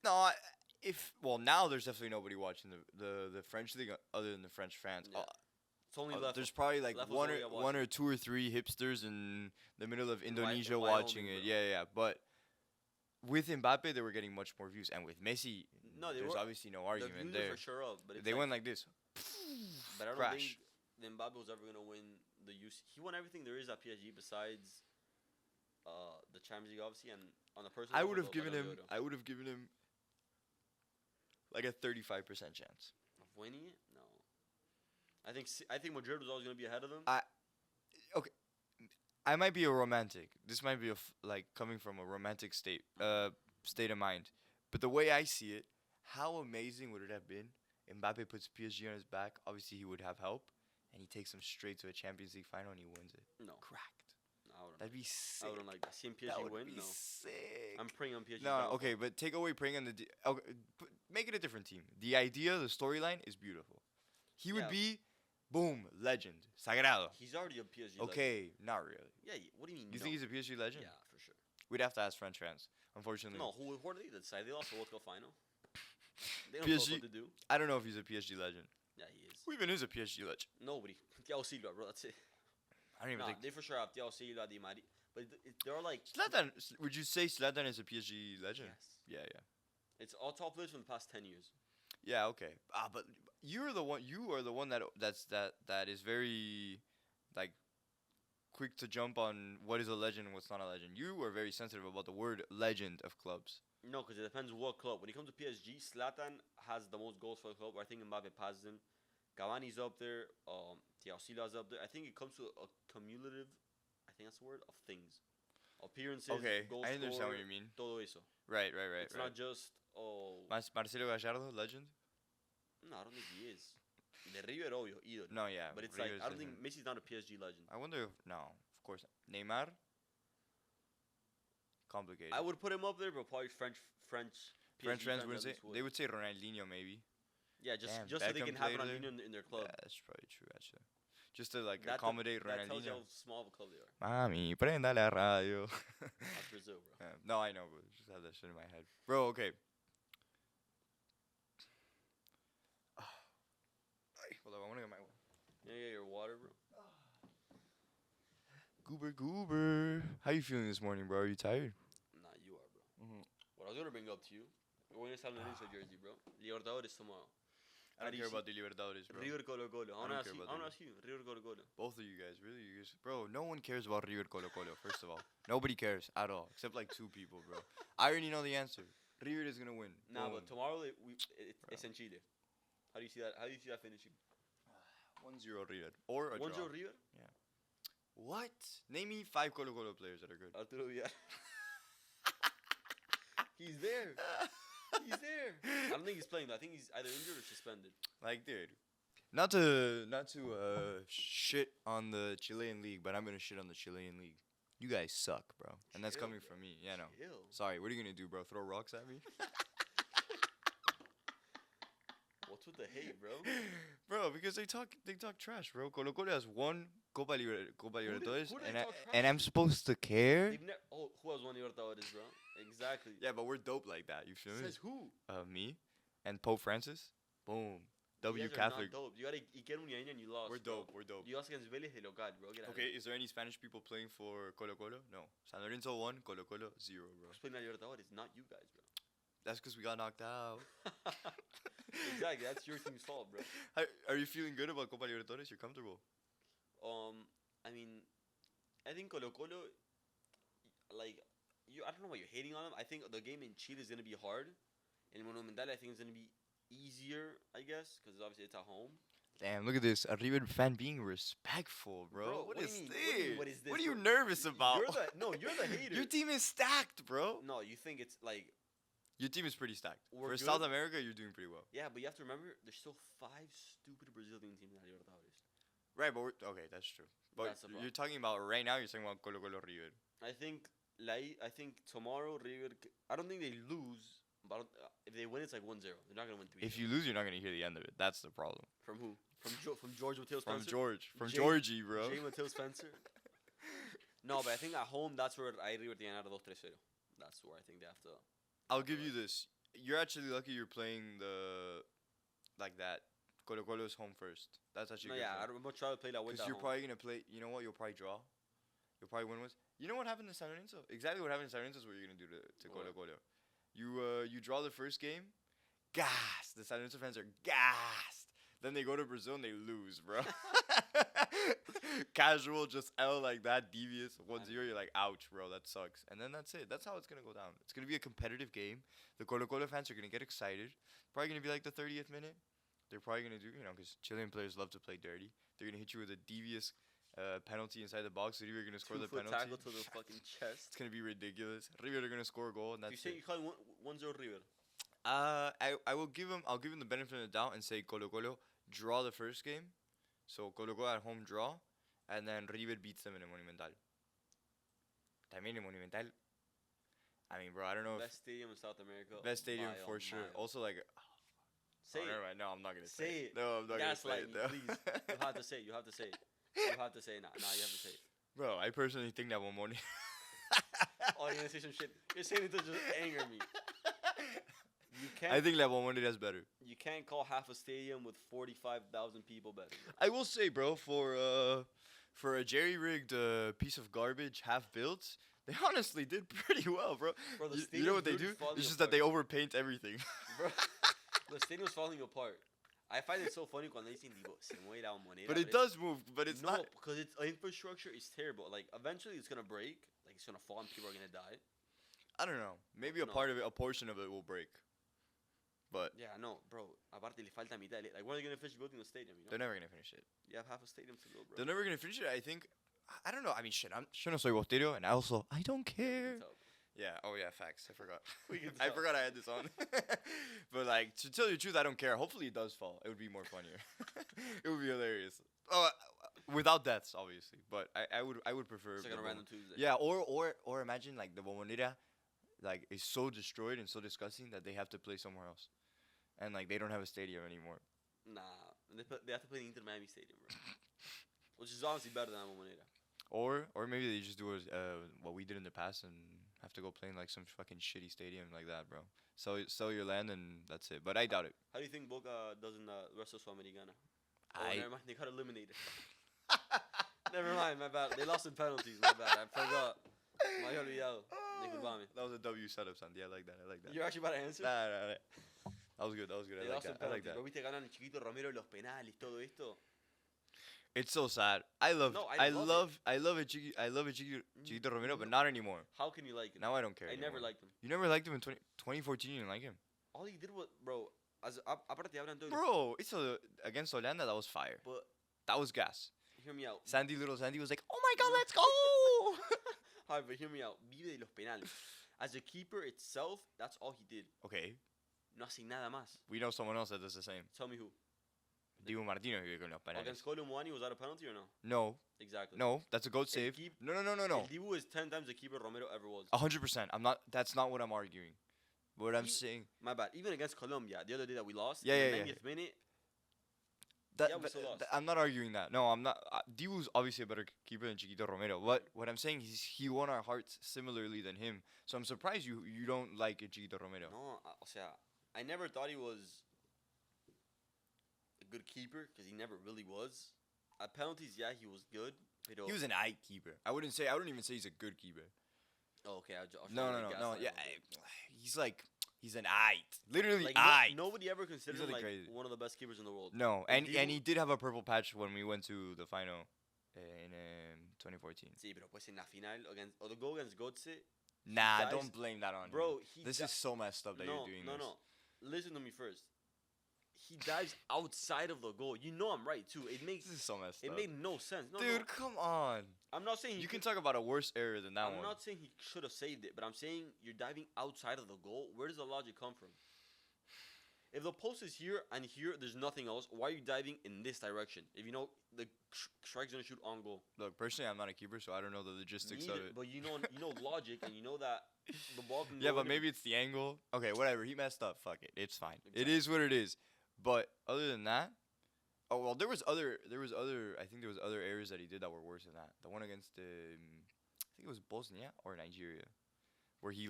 No, now there's definitely nobody watching the French league other than the French fans. Yeah. It's only left. There's probably like Left one was only or 2 or 3 hipsters in the middle of Indonesia in watching Wyoming, it. bro. Yeah. But with Mbappe, they were getting much more views, and with Messi, No, they there's were- obviously no the argument views are there. for sure up, but it's They went like this. But I don't Crash. think Mbappe was ever gonna win the UC. He won everything there is at PSG besides the Champions League, obviously, and on the personal. I level, would have though, given him. Ballon I would have given him like a 35% chance. d'Or. Of winning it. No, I think Madrid was always gonna be ahead of them. I might be a romantic. This might be like coming from a romantic state of mind. But the way I see it, how amazing would it have been? Mbappe puts PSG on his back. Obviously, he would have help, and he takes them straight to a Champions League final and he wins it. No, Cracked. I wouldn't. That'd be sick. I wouldn't like that. Seeing That PSG would win, be no. sick. I'm praying on PSG. No, okay, but take away praying on the. Okay, make it a different team. The idea, the storyline is beautiful. He would Yeah. be, boom, legend, sagrado. He's already a PSG legend. Okay, not really. Yeah, what do you mean? You no? think he's a PSG legend? Yeah, for sure. We'd have to ask French fans. Unfortunately, No, who are they that side? They lost the World Cup final. They don't know PSG. what to do. I don't know if he's a PSG legend. Yeah, he is. Who even is a PSG legend? Nobody. Thiago Silva, bro. That's it. I don't even Nah, think. they for sure have Thiago Silva, Di Maria, but they're like. Zlatan. Would you say Zlatan is a PSG legend? Yes. Yeah. It's all top players from the past 10 years. Yeah. Okay. But you're the one. You are the one that is very, like, quick to jump on what is a legend and what's not a legend. You are very sensitive about the word legend of clubs. No, because it depends what club. When it comes to PSG, Zlatan has the most goals for the club. I think Mbappe passes him. Cavani's up there. Thiago Silva's up there. I think it comes to a cumulative, I think that's the word, of things. Appearances, Okay, goal I understand scorer, what you mean. todo eso. Right. It's not just, Marcelo Gallardo, legend? No, I don't think he is. De River, obvio, either. No, yeah. But it's River's like, I don't think different. Messi's not a PSG legend. I wonder if of course not. Neymar. Complicated. I would put him up there, but probably French French PSG fans fans would at say least would. they would say Ronaldinho maybe. Yeah, just Damn, so they Beckham can have played there. Ronaldinho in their club. Yeah, that's probably true actually. Just to like That accommodate that tells you Ronaldinho. how small of a club they are. Mami, prenda la radio. That's Brazil, bro. No, I know, but just have that shit in my head, bro. Okay. Hold on, I wanna get my Yeah, your water, bro. goober. How you feeling this morning, bro? Are you tired? Nah, you are, bro. Mhm. What I was gonna bring up to you, we're going to San Lorenzo jersey, bro. Libertadores tomorrow. I How don't do care you about the Libertadores, bro. River Colo Colo. I don't wanna care about ask you. River Colo Colo. Both of you guys, really, you guys, bro. No one cares about River Colo Colo. First of all, nobody cares at all, except like 2 people, bro. I already know the answer. River is gonna win. Nah, Boom. but tomorrow Bro. it's in Chile. How do you see that? How do you see that finishing? 1-0 River or a 1-0 draw. River. What? Name me 5 Colo Colo players that are good. Arturo Vidal. He's there. He's there. I don't think he's playing. I think he's either injured or suspended. Like, dude, not to shit on the Chilean league, but I'm gonna shit on the Chilean league. You guys suck, bro, and that's Chill, coming bro. from me. Yeah, no. Chill. Sorry, what are you gonna do, bro? Throw rocks at me? What's with the hate, bro? Bro, because they talk trash, bro. Colo Colo has won Copa Libertadores, who did and they I, talk trash and I'm to? supposed to care. Who has won Libertadores, bro? Exactly. Yeah, but we're dope like that. You feel me? Says who? Me and Pope Francis. Boom. W You guys Catholic. Are not dope. You gotta Iker Muniain and you lost. We're bro. dope. We're dope. You lost against Vélez de local, bro. Get out Okay, is there any Spanish people playing for Colo Colo? No. San Lorenzo 1, Colo Colo 0, bro. Who's playing at Libertadores? Not you guys, bro. That's because we got knocked out. Exactly. That's your team's fault, bro. Are you feeling good about Copa Libertadores? You're comfortable? I mean, I think Colo Colo, like, I don't know why you're hating on them. I think the game in Chile is gonna be hard. In Monumental, I think it's gonna be easier, I guess, because obviously it's at home. Damn, look at this. A River fan being respectful, bro. Bro, what what do is you mean? this? What is this, What are you bro? nervous about? You're the hater. Your team is stacked, bro. No, you think it's like, Your team is pretty stacked. We're For good. South America, you're doing pretty well. yeah, but you have to remember, there's still 5 stupid Brazilian teams in the Libertadores. Right, but okay, that's true. But That's the problem. you're talking about right now. You're talking about Colo Colo River. I think tomorrow River. I don't think they lose, but if they win, it's like 1-0. They're not gonna win 3. If you lose, you're not gonna hear the end of it. That's the problem. From who? From George Mateo From Spencer. From Jay- Georgie, bro. Jay Mateo Spencer. No, but I think at home that's where I River tienen out of 2-3-0. That's where I think they have to. I'll give you this. You're actually lucky you're playing like that. Colo Colo's home first. That's actually No, good. yeah, I'm much rather play that way. Because you're probably gonna play. You know what? You'll probably draw. You'll probably win once. You know what happened to San Lorenzo? Exactly what happened to San Lorenzo is what you're gonna do to Colo What? Colo. You draw the first game, gassed. The San Lorenzo fans are gassed. Then they go to Brazil and they lose, bro. Casual, just L like that, devious 1-0. You're like, ouch, bro, that sucks. And then that's it. That's how it's gonna go down. It's gonna be a competitive game. The Colo Colo fans are gonna get excited. Probably gonna be like the 30th minute. They're probably gonna do, because Chilean players love to play dirty. They're gonna hit you with a devious penalty inside the box. So you're gonna score the 2-foot penalty. tackle to the fucking chest. It's gonna be ridiculous. River are gonna score a goal, and You that's say it. you call it 1-0 River. I'll give him the benefit of the doubt and say Colo Colo draw the first game, so Colo Colo at home draw, and then River beats them in a Monumental. También in Monumental. I mean, bro, I don't know Best stadium in South America. best stadium by a for sure. mile. Also, like, Say oh, it. never mind. No, I'm not gonna Say it. No, I'm not gonna say Gaslight it. me, No. please. You have to say it. You have to say it. You have to say it. Nah, you have to say it. Bro, I personally think that one morning. Oh, you're gonna say some shit. You're saying it to just anger me. You can't. I think that one morning is better. You can't call half a stadium with 45,000 people better. I will say, bro, for a jerry-rigged piece of garbage half built, they honestly did pretty well, bro. Bro, the You know what they stadium's do? falling It's just that they overpaint everything. Bro, the stadium's falling apart. I find it so funny when they say tipo, se mueve la moneda. But it does move. But it's no, not. because its infrastructure is terrible. Like eventually it's gonna break. Like it's gonna fall and people are gonna die. I don't know. Maybe a No. part of it, a portion of it will break. But Yeah, no, bro. Aparte le falta mitad. Like when are they gonna finish building the stadium? You know? they're never gonna finish it. You have half a stadium to go, bro. They're never gonna finish it. I think. I don't know. I mean, shit. Yo no soy bostero, and I also I don't We care. can tell, bro. Yeah. Oh yeah. Facts. I forgot. We can I tell. forgot I had this on. But like to tell you the truth, I don't care. Hopefully it does fall. It would be more funnier. It would be hilarious. Oh, without deaths, obviously. But I would prefer. It's like on a the random Tuesday. Yeah, or imagine like the Bombonera, like is so destroyed and so disgusting that they have to play somewhere else, and like they don't have a stadium anymore. Nah, they have to play in Inter Miami Stadium, bro. Which is honestly better than Moneda. Or maybe they just do what we did in the past and have to go play in like some fucking shitty stadium like that, bro. Sell your land and that's it. But I doubt it. How do you think Boca does in the rest of Sudamericana? Oh, I never mind. They got eliminated. Never mind. My bad. They lost in penalties. My bad. I forgot. Me había olvidado. Disculpame. that was a W setup, Sandy. I like that. I like that. You're actually about to answer? Nah. That was good. That was good. They I like lost in that. I like penalties. that. Pero viste ganan Chiquito Romero los penales, todo esto. It's so sad. I love No, I I love love I love it Chiquito Romero, but not anymore. How can you like him? Now I don't care. I never anymore. liked him. You never liked him in 2014. You didn't like him, All he did was, bro. Aparte hablan todo. bro. It's against Holanda. That was fire. But That was gas. hear me out. Little Sandy was like, "Oh my God, let's go!" However, hear me out. Vive de los penales. As a keeper itself, that's all he did. Okay, No hace nada más. we know someone else that does the same. Tell me who. Diego Martino vive con los penales. Against Colin Moani, was that a penalty or no? No, Exactly. no, that's a goat save. keep- No. El Dibu is 10 times the keeper Romero ever was. 100%. I'm not. That's not what I'm arguing. What I'm He- saying. My bad. Even against Colombia, the other day that we lost, Yeah, in the yeah. 90th minute, That, Yeah, we still lost. I'm not arguing that. No, I'm not. Dibu's obviously a better keeper than Chiquito Romero. What I'm saying is he won our hearts similarly than him. So I'm surprised you don't like Chiquito Romero. no, o sea, I never thought he was a good keeper because he never really was. At penalties, yeah, he was good. Pero, He was an eye keeper. I wouldn't even say he's a good keeper. oh, okay, I'll No. Yeah, he's an eye. Literally Like eye. nobody ever considered him really like crazy. one of the best keepers in the world. No, and Dibu- he did have a purple patch when we went to the final in 2014. Sí, pero pues en la final against or the goal against Gotze, Nah, dives- don't blame that on bro, him. he This di- is so messed up that no, you're doing no, this. no. Listen to me first. He dives outside of the goal. You know I'm right too. It makes This is so messed it up. made no sense. No, Dude, no. come on. I'm not saying he You can could- talk about a worse error than that I'm one. not saying he should have saved it, but I'm saying you're diving outside of the goal. Where does the logic come from? If the post is here and here, there's nothing else. Why are you diving in this direction? If you know the strike's gonna shoot on goal. Look, personally, I'm not a keeper, so I don't know the logistics of Neither- it. But you know logic, and you know that the ball can Yeah, go but in maybe it's the angle. Okay, whatever. He messed up. Fuck it. It's fine. It Exactly. is what it is. But other than that, oh well, there was other. I think there was other errors that he did that were worse than that. The one against I think it was Bosnia or Nigeria, where he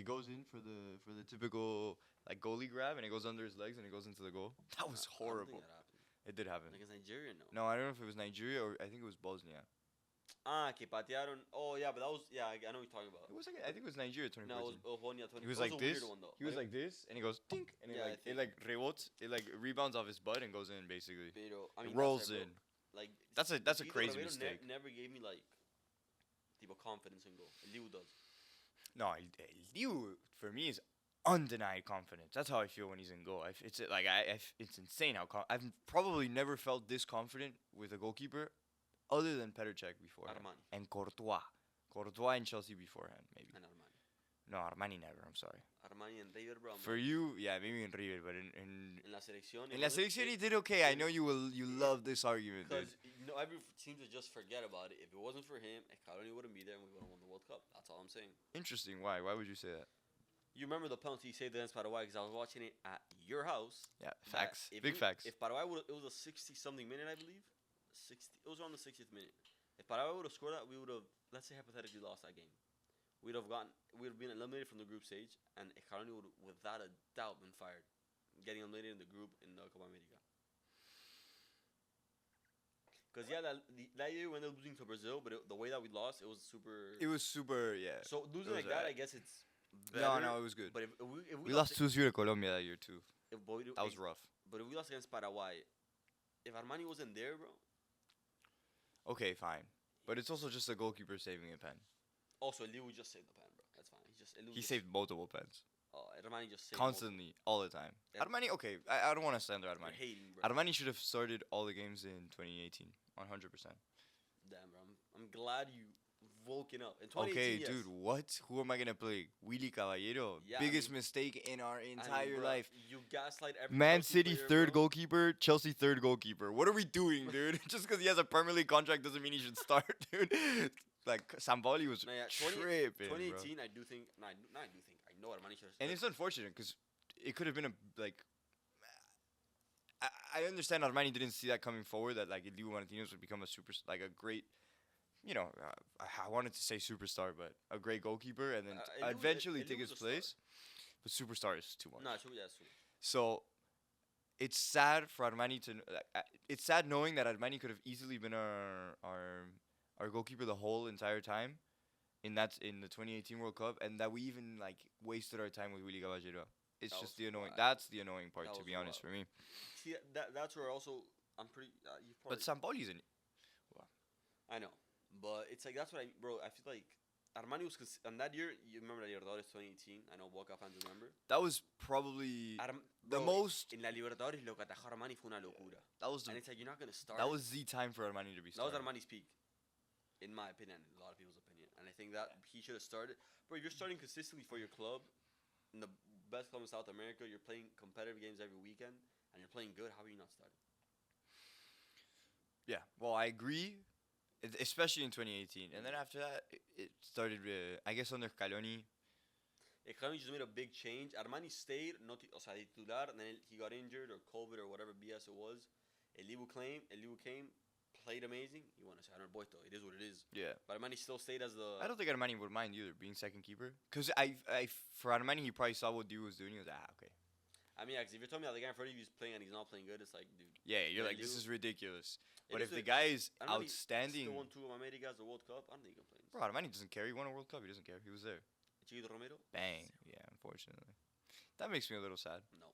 goes in for the typical like goalie grab and it goes under his legs and it goes into the goal. That was I don't think horrible. that happened. It did happen. Against Nigeria, no. No, I don't know if it was Nigeria or I think it was Bosnia. Que patearon. Oh, yeah, but that was... Yeah, I know what you're talking about. It was like I think it was Nigeria 2014. No, it was Bosnia 20. He was That like a this. weird one, though. He was But like this, and he goes tink, and Yeah, I it think- like rebotes. It like rebounds off his butt and goes in basically. Pero, I It mean, rolls that's in. Like That's a Chiquito crazy Romero mistake. Never gave me like tipo confidence in goal. El Dibu does. No, Liu for me is undenied confidence. That's how I feel when he's in goal. It's like it's insane how I've probably never felt this confident with a goalkeeper, other than Petr Cech beforehand Armani and Courtois in Chelsea beforehand maybe. and Armani. No, Armani never. I'm sorry. Armani and River, bro. For you, yeah, maybe in River, but En la selección. in La Selección he did okay. I know you love this argument, dude. Because every seems to just forget about it. If it wasn't for him, Scaloni wouldn't be there, and we would have won the World Cup. That's all I'm saying. Interesting. Why? Why would you say that? You remember the penalty he saved against Paraguay because I was watching it at your house. Yeah, that facts. if Big we- facts. If Paraguay would, it was a 60-something minute, I believe. 60. It was around the 60th minute. If Paraguay would have scored that, we would have, let's say, hypothetically lost that game. We'd have been eliminated from the group stage, and Scaloni would, without a doubt, been fired, getting eliminated in the group in the Copa America. Because that year when they were losing to Brazil, but the way that we lost, it was super. It was super, yeah. So losing was like that, I alright. guess it's. No, better, no, it was good. But if We lost 2-0 to Colombia that year too. That was rough. But if we lost against Paraguay, if Armani wasn't there, bro. Okay, fine. But it's also just a goalkeeper saving a pen. Also, Eliu just saved the pen, bro. That's fine. He saved multiple pens. Armani just saved Constantly, all the time. Yeah. Armani, okay, I don't want to slander You're Armani. hating, bro. Armani should have started all the games in 2018, 100%. Damn, bro. I'm glad you woken up. In Okay, 2018, yes. dude, what? Who am I gonna play? Willy Caballero. Yeah, Biggest mistake in our entire bro, life. You gaslight every Man Chelsea City player, third bro. goalkeeper, Chelsea third goalkeeper. What are we doing, dude? Just because he has a Premier League contract doesn't mean he should start, dude. Like Sampaoli was No, yeah, tripping, bro. 2018, I do think. No, I do think. I know Armani should have. And it's unfortunate because it could have been I understand Armani didn't see that coming forward, that like Eliu Martinez would become a great, I wanted to say superstar, but a great goalkeeper, and then eventually take his place. But superstar is too much. No, it's true. So it's sad for Armani to. It's sad knowing that Armani could have easily been our goalkeeper the whole entire time, in the 2018 World Cup, and that we even wasted our time with Willy Caballero. It's That just was the annoying. wild. That's the annoying part, That to was be honest, for wild. me. See, that's where also I'm pretty. You've probably. But Sampaoli's in. I know, but it's like that's what bro. I feel like Armani was on that year. You remember the Libertadores 2018? I know Boca fans remember. That was probably the Bro, most. In la Libertadores, lo que atajó Armani fue una locura. That was And it's like you're not gonna start. that was the time for Armani to be That was started. Armani's peak, in my opinion, in a lot of people's opinion. And I think that he should have started. Bro, you're starting consistently for your club, in the best club in South America. You're playing competitive games every weekend, and you're playing good. How are you not starting? Yeah, well, I agree, especially in 2018, and then after that, it started. I guess under Scaloni. Scaloni just made a big change. Armani stayed, o sea, de titular, and then he got injured or COVID or whatever BS it was. Eliu came, played amazing. He won a Saturn Boito. It is what it is. Yeah. But Armani still stayed as the. I don't think Armani would mind either being second keeper, because for Armani he probably saw what Diu was doing. He was okay. I mean, because if you're telling me that the guy in front of you is playing and he's not playing good, it's like, dude. Yeah, you're Yeah, like, this Diu- is ridiculous. It But is if the a- guy is Armani outstanding, Still won 2 Americas, the World Cup. I don't think he complains. bro, Armani doesn't care. He won a World Cup. He doesn't care. He was there. Chiquito Romero? Bang. Yeah, unfortunately, that makes me a little sad. No.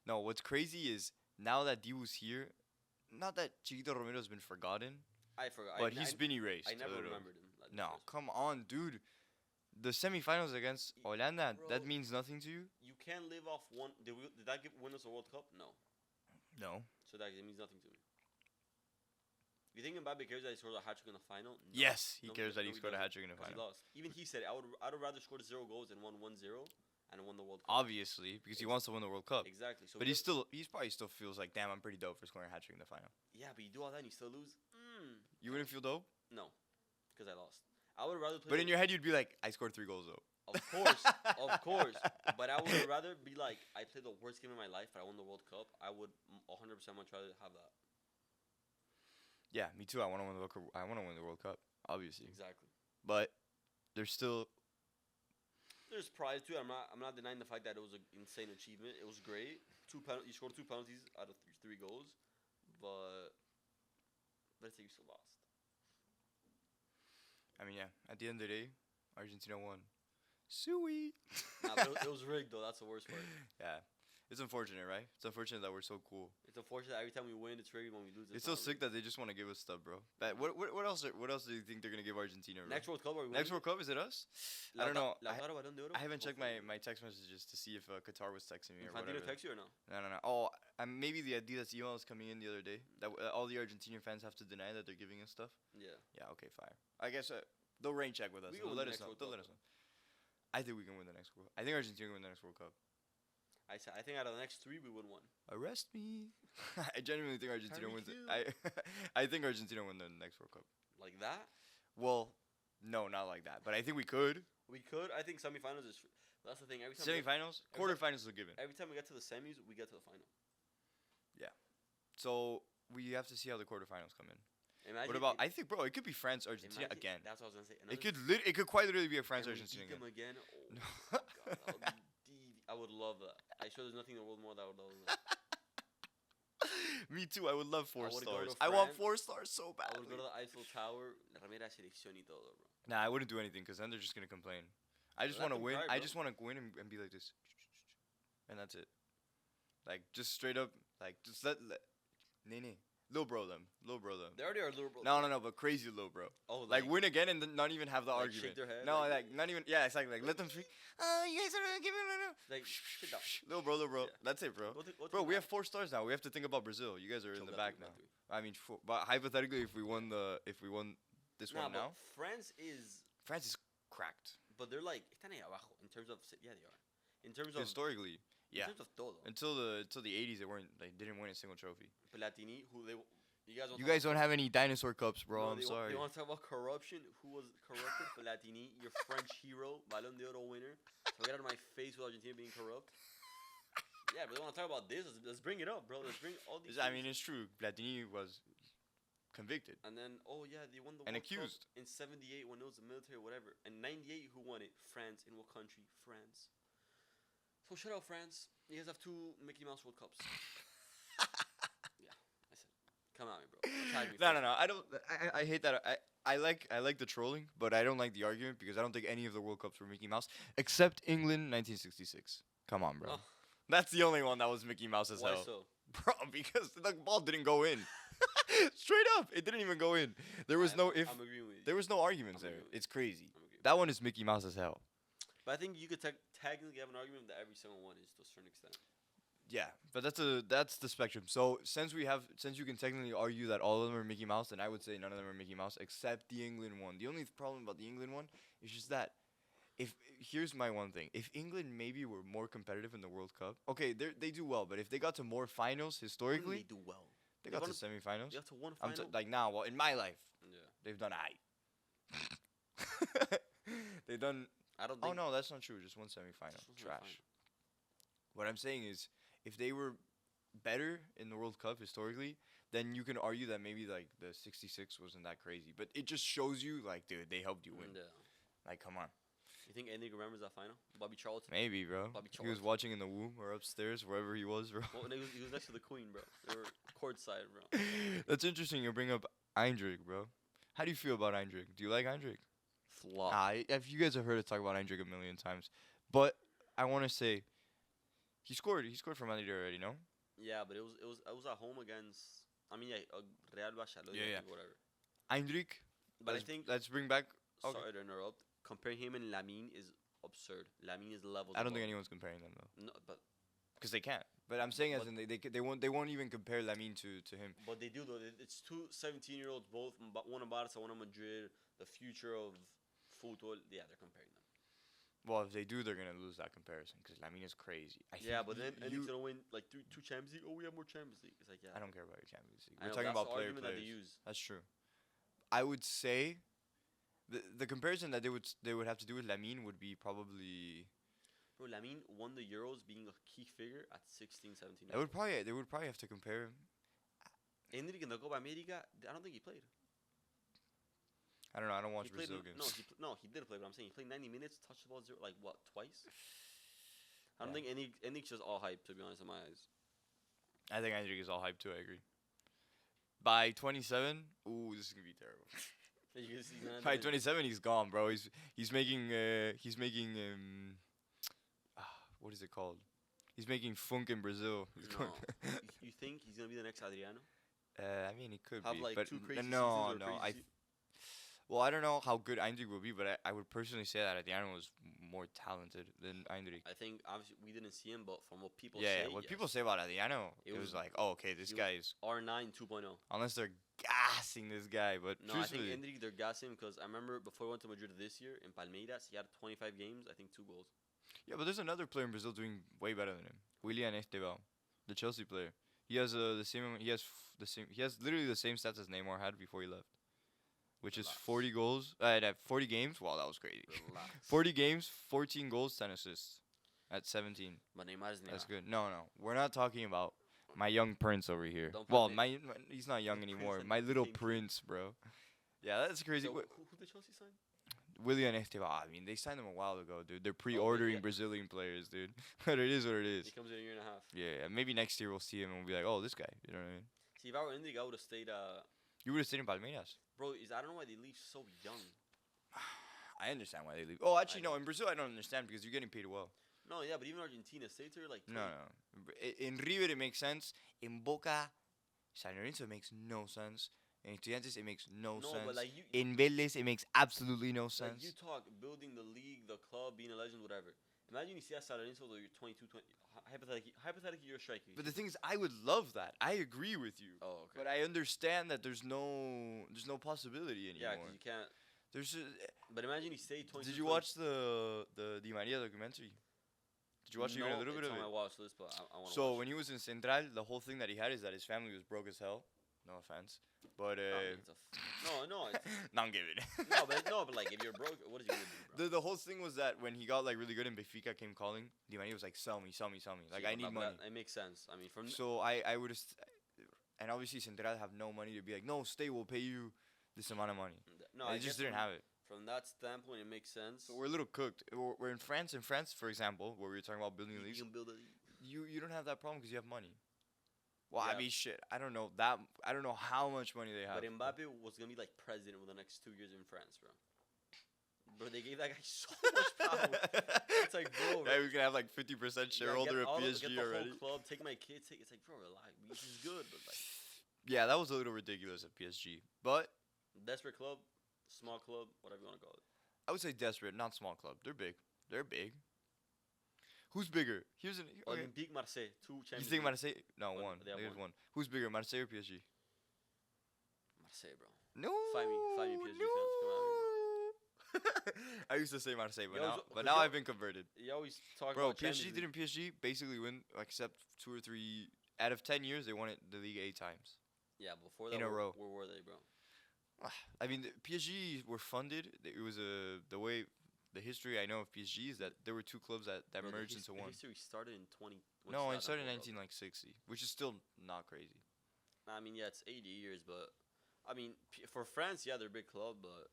No, what's crazy is now that Diu's here, not that Chiquito Romero's been forgotten, I forgot. but he's been erased. I never a little. remembered him. Like, No, first. come on, dude. The semifinals against Holanda, that Bro. means nothing to you? You can't live off one. Did that win us a World Cup? No. No. So that it means nothing to me. You think Mbappe cares that he scored a hat trick in the final? No. Yes, he No, cares that he no, scored a doesn't, hat trick in the 'cause he final. lost. Even he said, I'd rather scored 0 goals and won 1-0 and won the World Cup. Obviously, because he wants to win the World Cup. Exactly. So But he probably still feels like, damn, I'm pretty dope for scoring a hat trick in the final. yeah, but you do all that and you still lose. You wouldn't feel dope? No, because I lost. I would rather play. But in your head, you'd be like, I scored 3 goals though. Of course, of course. But I would rather be like, I played the worst game of my life, but I won the World Cup. I would 100% much rather have that. Yeah, me too. I want to win the World Cup. I want to win the World Cup, obviously. Exactly. But there's still. There's pride too. I'm not denying the fact that it was an insane achievement. It was great. You scored 2 penalties out of 3 goals, but let's say you still lost. I mean, yeah. At the end of the day, Argentina won. Sweet. Nah, but it was rigged though. That's the worst part. Yeah, it's unfortunate, right? It's unfortunate that we're so cool. It's unfortunate every time we win, it's rigged. When we lose, It's so sick that they just want to give us stuff, bro. But what else? What else do you think they're gonna give Argentina? Bro? Next World Cup, are we Next winning? World Cup, is it us? I don't know. Lautaro Balón de Oro? I haven't checked my Hopefully. text messages to see if Qatar was texting me or Infantino whatever. text you or no? No. Oh, maybe the Adidas email is coming in the other day that all the Argentinian fans have to deny that they're giving us stuff. Yeah. Yeah. Okay. Fire. I guess they'll rain check with us. We They'll can let win the us next know. World They'll Cup, let us know. I think we can win the next World. I think Argentina can win the next World Cup. I said I think out of the next 3 we win 1. Arrest me. I genuinely think Argentina Harry wins it. Q. I think Argentina win the next World Cup. Like that? Well, no, not like that. But I think we could. We could. I think semifinals is. That's the thing. Every time Semifinals, quarterfinals are given. every time we get to the semis, we get to the final. So we have to see how the quarterfinals come in. Imagine What about? I think, bro, it could be France Argentina imagine- again. That's what I was gonna say. It could quite literally be a France and we Argentina beat them again. again. Oh my God, that would be I would love that. I sure there's nothing in the world more that I would love that. Me too. I would love I 4 would go to stars. I want France. 4 stars so I would badly. go to the Eiffel Tower, la remera de selección y todo, bro. Nah, I wouldn't do anything because then they're just gonna complain. I just Let want to them win. cry, I bro. just want to win and be like this, and that's it. Like just straight up, like just let Nene, little bro them. They already are little bro. No, but crazy little bro. Oh, Like win again and then not even have the like argument. shake their head. No, like not even. Yeah, it's like let them freak. You guys are giving like sit down. little bro. Yeah. That's it, bro. Go to Bro, the we back. have 4 stars now. We have to think about Brazil. You guys are in Choke the that back three, now. that three. I mean, but hypothetically, if we won this Nah, one but now, France is, France is cracked but they're like están ahí abajo in terms of yeah they are in terms of historically. Yeah, in terms of todo. until the 80s, they didn't win a single trophy. Platini, who they you guys. You guys don't have any dinosaur cups, bro. I'm They sorry. want to talk about corruption. Who was corrupted? Platini, your French hero, Ballon d'Oro winner. So get out of my face with Argentina being corrupt. Yeah, but they want to talk about this. Let's bring it up, bro. Let's bring all these. I things. mean, it's true. Platini was convicted And then, oh yeah, they won the and World Cup accused. in '78 when it was the military, whatever. And '98, who won it? France. In what country? France. So shout out France. You guys have 2 Mickey Mouse World Cups. Yeah, I said, come at me, bro. Tag me No, first. no. I don't. I hate that. I like the trolling, but I don't like the argument because I don't think any of the World Cups were Mickey Mouse except England 1966. Come on, bro. Oh. That's the only one that was Mickey Mouse as Why hell. so? Bro, because the ball didn't go in. Straight up, it didn't even go in. There was no if. I'm agreeing with you. There was no arguments I'm there. agreeing with It's crazy. I'm agreeing. That one is Mickey Mouse as hell. But I think you could technically have an argument that every single one is to a certain extent. Yeah, but that's the spectrum. So since you can technically argue that all of them are Mickey Mouse, then I would say none of them are Mickey Mouse except the England one. The only problem about the England one is just that here's my one thing. If England maybe were more competitive in the World Cup, okay, they do well, but if they got to more finals What historically, do they do well? they They got to won- semifinals. You have to one I'm final. like now, well, in my life, Yeah, they've done they've done. I don't Oh think. no, that's not true. Just one semifinal. Just one Trash. semifinal. What I'm saying is, if they were better in the World Cup historically, then you can argue that maybe like the '66 wasn't that crazy. But it just shows you, like, dude, they helped you win. Yeah. Like, come on, You think Andy remembers that final? Bobby Charlton. maybe, bro. Bobby He was Charlton. watching in the womb or upstairs, wherever he was, bro. Well, he was next to the Queen, bro. They were courtside, bro. That's interesting. You bring up Eindrick, bro. How do you feel about Eindrick? Do you like Eindrick? Flop. If you guys have heard us talk about Eindrick a million times, but I want to say, he scored. He scored for Man City already, no? Yeah, but it was at home against. I mean, yeah, Real Valladolid, Yeah, yeah. whatever. Eindrick. But I think. Let's bring back. Okay. Sorry to interrupt. Comparing him and Lamine is absurd. Lamine is levels. I don't think above. anyone's comparing them though, No, but because they can't. But I'm saying as But- in they won't even compare Lamine to him. they do though. It's 2 17-year-olds, both one in Barca, one in Madrid. The future of football. Yeah, they're comparing them. Well, if they do, they're gonna lose that comparison because Lamine is crazy. Yeah, but then you, he's gonna win like two Champions League. Oh, we have more Champions League. It's like yeah. I don't care about your Champions League. I We're know, talking that's about the players. argument that they use. That's true. I would say the comparison that they would have to do with Lamine would be probably Bro, Lamine won the Euros being a key figure at 16, 17. they would probably have to compare him. Enrique in the Copa America, I don't think he played. I don't know. I don't watch He played, Brazil games. he did play, but I'm saying he played 90 minutes, touched the ball zero, like what, twice? I don't Yeah. think Enrique's just all hype, to be honest, in my eyes. I think Eindrick is all hype too. I agree. By 27, ooh, this is gonna be terrible. By 27, he's gone, bro. He's making what is it called? He's making funk in Brazil. He's No. going. You think he's gonna be the next Adriano? I mean, he could Have be, like but 2 crazy no, seasons or no. crazy Well, I don't know how good Eindrick will be, but I would personally say that Adriano was more talented than Eindrick. I think obviously we didn't see him, but from what people Yeah, say, what yes. people say about Adriano, It it was was- like, oh, okay, this he guy is R9 2.0. unless they're gassing this guy, but No, I think truthfully, Enrique they're gassing because I remember before he went to Madrid this year in Palmeiras, he had 25 games, I think 2 goals. yeah, but there's another player in Brazil doing way better than him. Willian Esteban, the Chelsea player. He has the same. He has the same. He has literally the same stats as Neymar had before he left, which is Relax. 40 goals. At 40 games. Wow, that was crazy. Relax. 40 games, 14 goals, 10 assists. At 17. But Neymar is Neymar. That's good. No, we're not talking about my young prince over here. Don't put Well, Na- he's not young The anymore. prince My and little king. prince, bro. Yeah, that's crazy. So, who did Chelsea sign? Willian Esteban. I mean, they signed him a while ago, dude. They're pre-ordering yeah. Brazilian players, dude. But it is what it is. He comes in a year and a half. Yeah, maybe next year we'll see him and we'll be like, oh, this guy. You know what I mean? See, if I were Indig, I would have stayed. You would have stayed in Palmeiras. Bro, I don't know why they leave so young. I understand why they leave. Oh, actually, I no. In Brazil, I don't understand because you're getting paid well. No, yeah, but even Argentina, stay to like. No. In River, it makes sense. In Boca, San Lorenzo, it makes no sense. In Estudiantes, it makes no No, sense. but like you. In Vélez, it makes absolutely no Like sense. you talk building the league, the club, being a legend, whatever. Imagine you see at San Lorenzo, though you're 22, 20. Hypothetically, you're a striker. But the thing is, I would love that. I agree with you. Oh, okay. But I understand that there's no possibility Yeah, anymore. because you can't. There's. But imagine you stay 22. Did you watch the Di Maria documentary? Did you watch even a little bit of it? I watched this, but I want to. So when he was in Central, the whole thing that he had is that his family was broke as hell. No offense, but no, it's no, I'm giving. but like if you're broke, what is you gonna do, bro? The whole thing was that when he got like really good and Benfica came calling, Di Maria was like, sell me. Like See, I need money. It makes sense. I mean, from So I would have, and obviously Central have no money to be like, no, stay, we'll pay you this amount of money. no, They I just guess didn't have it. From that standpoint, it makes sense. So we're a little cooked. We're in France. In France, for example, where we were talking about building You leagues, can build a league. you don't have that problem because you have money. Well, I Yeah. mean, shit. I don't know that. I don't know how much money they have. But Mbappe was gonna be like president for the next 2 years in France, bro. Bro, they gave that guy so much power. It's like, bro. Yeah, he was gonna have like 50% shareholder of get PSG the already. whole club, take my kids. It's like, bro, relax. This is good, but like Yeah, that was a little ridiculous at PSG. But desperate club, small club, whatever you want to call it. I would say desperate, not small club. They're big. Who's bigger? Here's an. Okay. Olympique Marseille, 2 You Champions think League. Marseille? No, One. one. They have There's one. one. Who's bigger, Marseille or PSG? Marseille, bro. No. Fight me PSG fans. Come at me, I used to say Marseille, but Yo, now, so- but 'cause now yo- I've been converted. You always talk Bro, about Champions PSG League. didn't PSG basically win except 2 or 3 out of 10 years they won it the league 8 times. Yeah, before that, in a row. Where were they, bro? I mean, the PSG were funded. It was the history I know of PSG is that there were 2 clubs that Bro, the merged into the one. history started in 20. No, what's it started in that number, 1960, which is still not crazy. bro? I mean, yeah, it's 80 years, but I mean, for France, yeah, they're a big club, but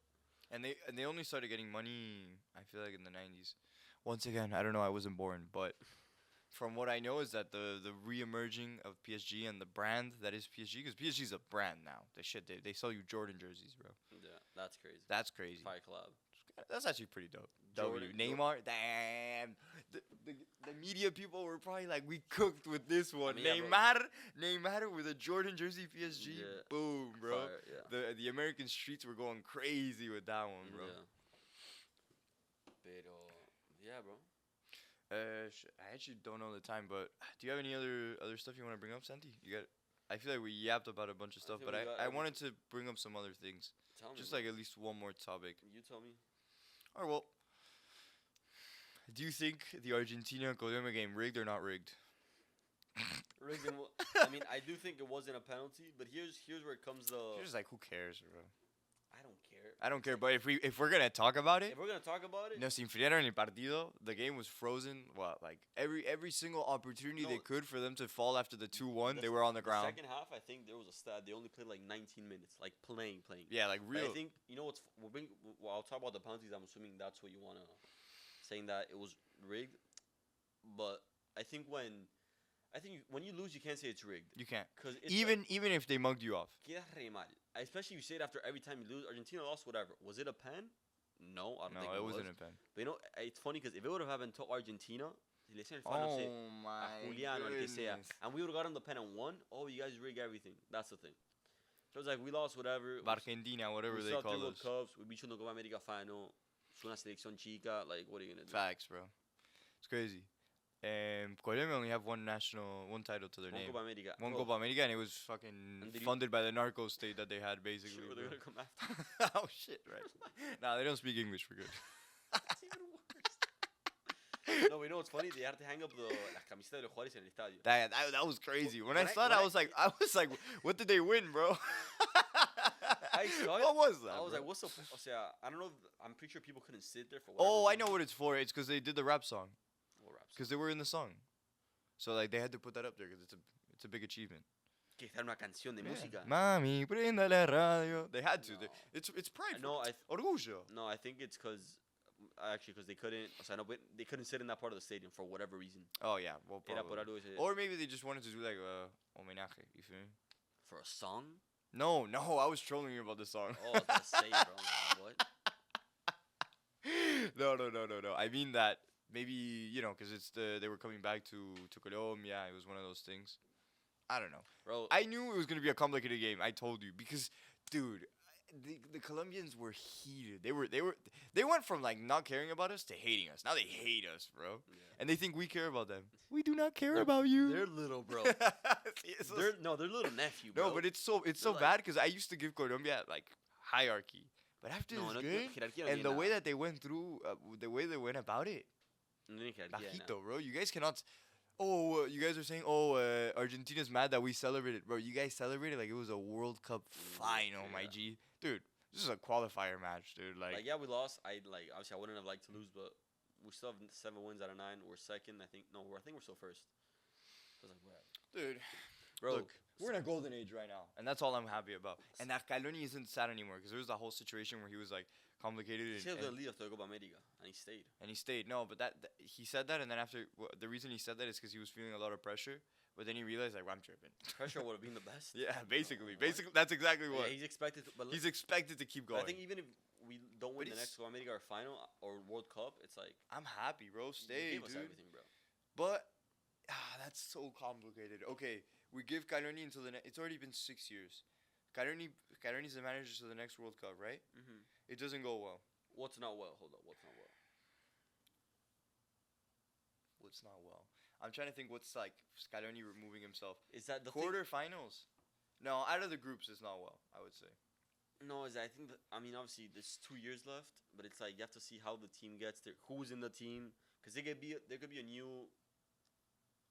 And they only started getting money, I feel like, in the 90s. Once again, I don't know, I wasn't born, but from what I know is that the re-emerging of PSG and the brand that is PSG, because PSG is a brand now. They sell you Jordan jerseys, bro. yeah, that's crazy. That's crazy. Fight Club. That's actually pretty dope. Jordan- Neymar, damn. The media people were probably like, we cooked with this one. mean, yeah, bro. Neymar with a Jordan jersey PSG. Yeah. Boom, bro. Fire, yeah. The American streets were going crazy with that one, bro. Yeah. Pero, yeah, bro. I actually don't know the time, but do you have any other stuff you want to bring up, Santi? I feel like we yapped about a bunch of I stuff, feel but we got I wanted to bring up some other things. Tell me. Just bro. like at least one more topic. You tell me. All right, well, do you think the Argentina-Colombia game rigged or not rigged? Rigged and I mean, I do think it wasn't a penalty, but here's where it comes the. You're just like, who cares, bro? I don't care. I don't care, but if we're gonna talk about it, If we're gonna talk about it, nos infrieron el partido. The game was frozen. What, like every single opportunity they No. could for them to fall after the 2-1, the they were on the ground. Second half, I think there was a stat. They only played like 19 minutes, like playing. Yeah, like But real. I think you know what's. Well, I'll talk about the penalties. I'm assuming that's what you wanna, saying that it was rigged. But I think when you lose, you can't say it's rigged. You can't. Cause it's Even if they mugged you off. queda re mal. Especially if you say it after every time you lose. Argentina lost, whatever. Was it a pen? No, I don't think No, it was. wasn't a pen. But you know, it's funny because if it would have happened to Argentina, si le hacían el foul, no sé, Oh a my Julian or el que sea, goodness. and we would have gotten the pen and won, oh, you guys rig everything. That's the thing. So it's like, we lost whatever. Argentina, whatever we they still have call 3 World us. Cups. We beat you in the Copa America final. Es una selección chica. Like, what are you going to do? Facts, bro. It's crazy. Colombia only have one title to their One name. Copa America. One Bro, Copa America, and it was fucking And did you- funded by the narco state that they had, basically. Sure, they're bro. going to come after. Oh, shit, right. Nah, they don't speak English for good. That's even worse. No, we know what's funny. They had to hang up las camisetas de los Juárez en el estadio. That was crazy. When I When I- saw that, when I was like, what did they win, bro? I saw it. What was that? I was bro? like, what's the? O sea, I don't know. I'm pretty sure people couldn't sit there for. Oh, I reason. know what it's for. It's because they did the rap song. What raps? Because they were in the song. So like they had to put that up there because it's a big achievement. Que está en una canción de música. Mami, prenda la radio. They had to. No. It's pride. No, Orgullo. No, I think it's because they couldn't. O sea, no, but they couldn't sit in that part of the stadium for whatever reason. Oh yeah, well Era por probably. algo ese- Or maybe they just wanted to do like a homenaje. You feel me? for a song. No, I was trolling you about the song. Oh, I was gonna say, bro. What? No. I mean that maybe because they were coming back to Colombia. It was one of those things. I don't know. Bro, I knew it was gonna be a complicated game. I told you because, dude, the Colombians were heated. They went from like not caring about us to hating us. Now they hate us, bro, yeah. and they think we care about them. We do not care about you. They're little, bro. See, it's so- They're little nephew, bro. no, but it's so They're bad because I used to give Colombia like hierarchy, but after no, this no, game jerarquía no and tiene the way nada. that they went through, the way they went about it, No tiene jerarquía de nada. bajito, bro. You guys cannot. You guys are saying, Argentina's mad that we celebrated, bro. You guys celebrated like it was a World Cup final, my Yeah. G, dude. This is a qualifier match, dude. Like, yeah, we lost. Obviously I wouldn't have liked to lose, but we still have 7 wins out of 9. We're second, I think. No, I think we're still first. I was like, what? dude. Bro, Look, we're in a golden age right now, and that's all I'm happy about. And that Caloni isn't sad anymore because there was that whole situation where he was like complicated he and, said and, the lead of the Copa America, and he stayed. and he stayed. No, but that he said that, and then after the reason he said that is because he was feeling a lot of pressure. But then he realized like, well, I'm tripping. Pressure would have been the best. Yeah, basically, What? that's exactly Yeah, what he's expected to, but he's expected to keep but going. I think even if we don't win But the it's- next Copa America or final or World Cup, it's like I'm happy, bro. you Stay, gave us dude. everything, bro. But that's so complicated. Okay, we give Caloni until it's already been 6 years. Caloni's the manager to the next World Cup, right? Mm-hmm. It doesn't go well. What's not well? Hold up. What's not well? What's not well? I'm trying to think what's like Scaloni removing himself. Is that the thing? Quarterfinals? No, out of the groups it's not well, I would say. No, is that I think that, I mean obviously there's 2 years left, but it's like you have to see how the team gets there, who's in the team, because there could be a new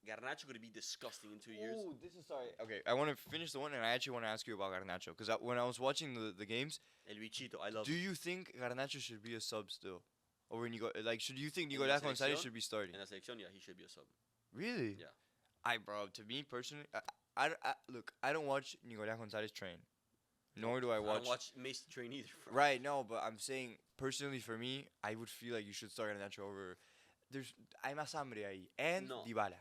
Garnacho could be disgusting in 2 years. Ooh, this is sorry. Okay, I want to finish the one, and I actually want to ask you about Garnacho because when I was watching the games, El bichito, I love. do you think Garnacho should be a sub still, or when you go should you think In Nicolás la González selección? should be starting? In la selección, yeah, he should be a sub. Really? Yeah. Bro, to me personally, look, I don't watch Nicolás González train, nor do I I watch. don't watch Mason train either. Bro. Right, no, but I'm saying personally for me, I would feel like you should start Garnacho over. Hay más hambre ahí, and No. Dybala.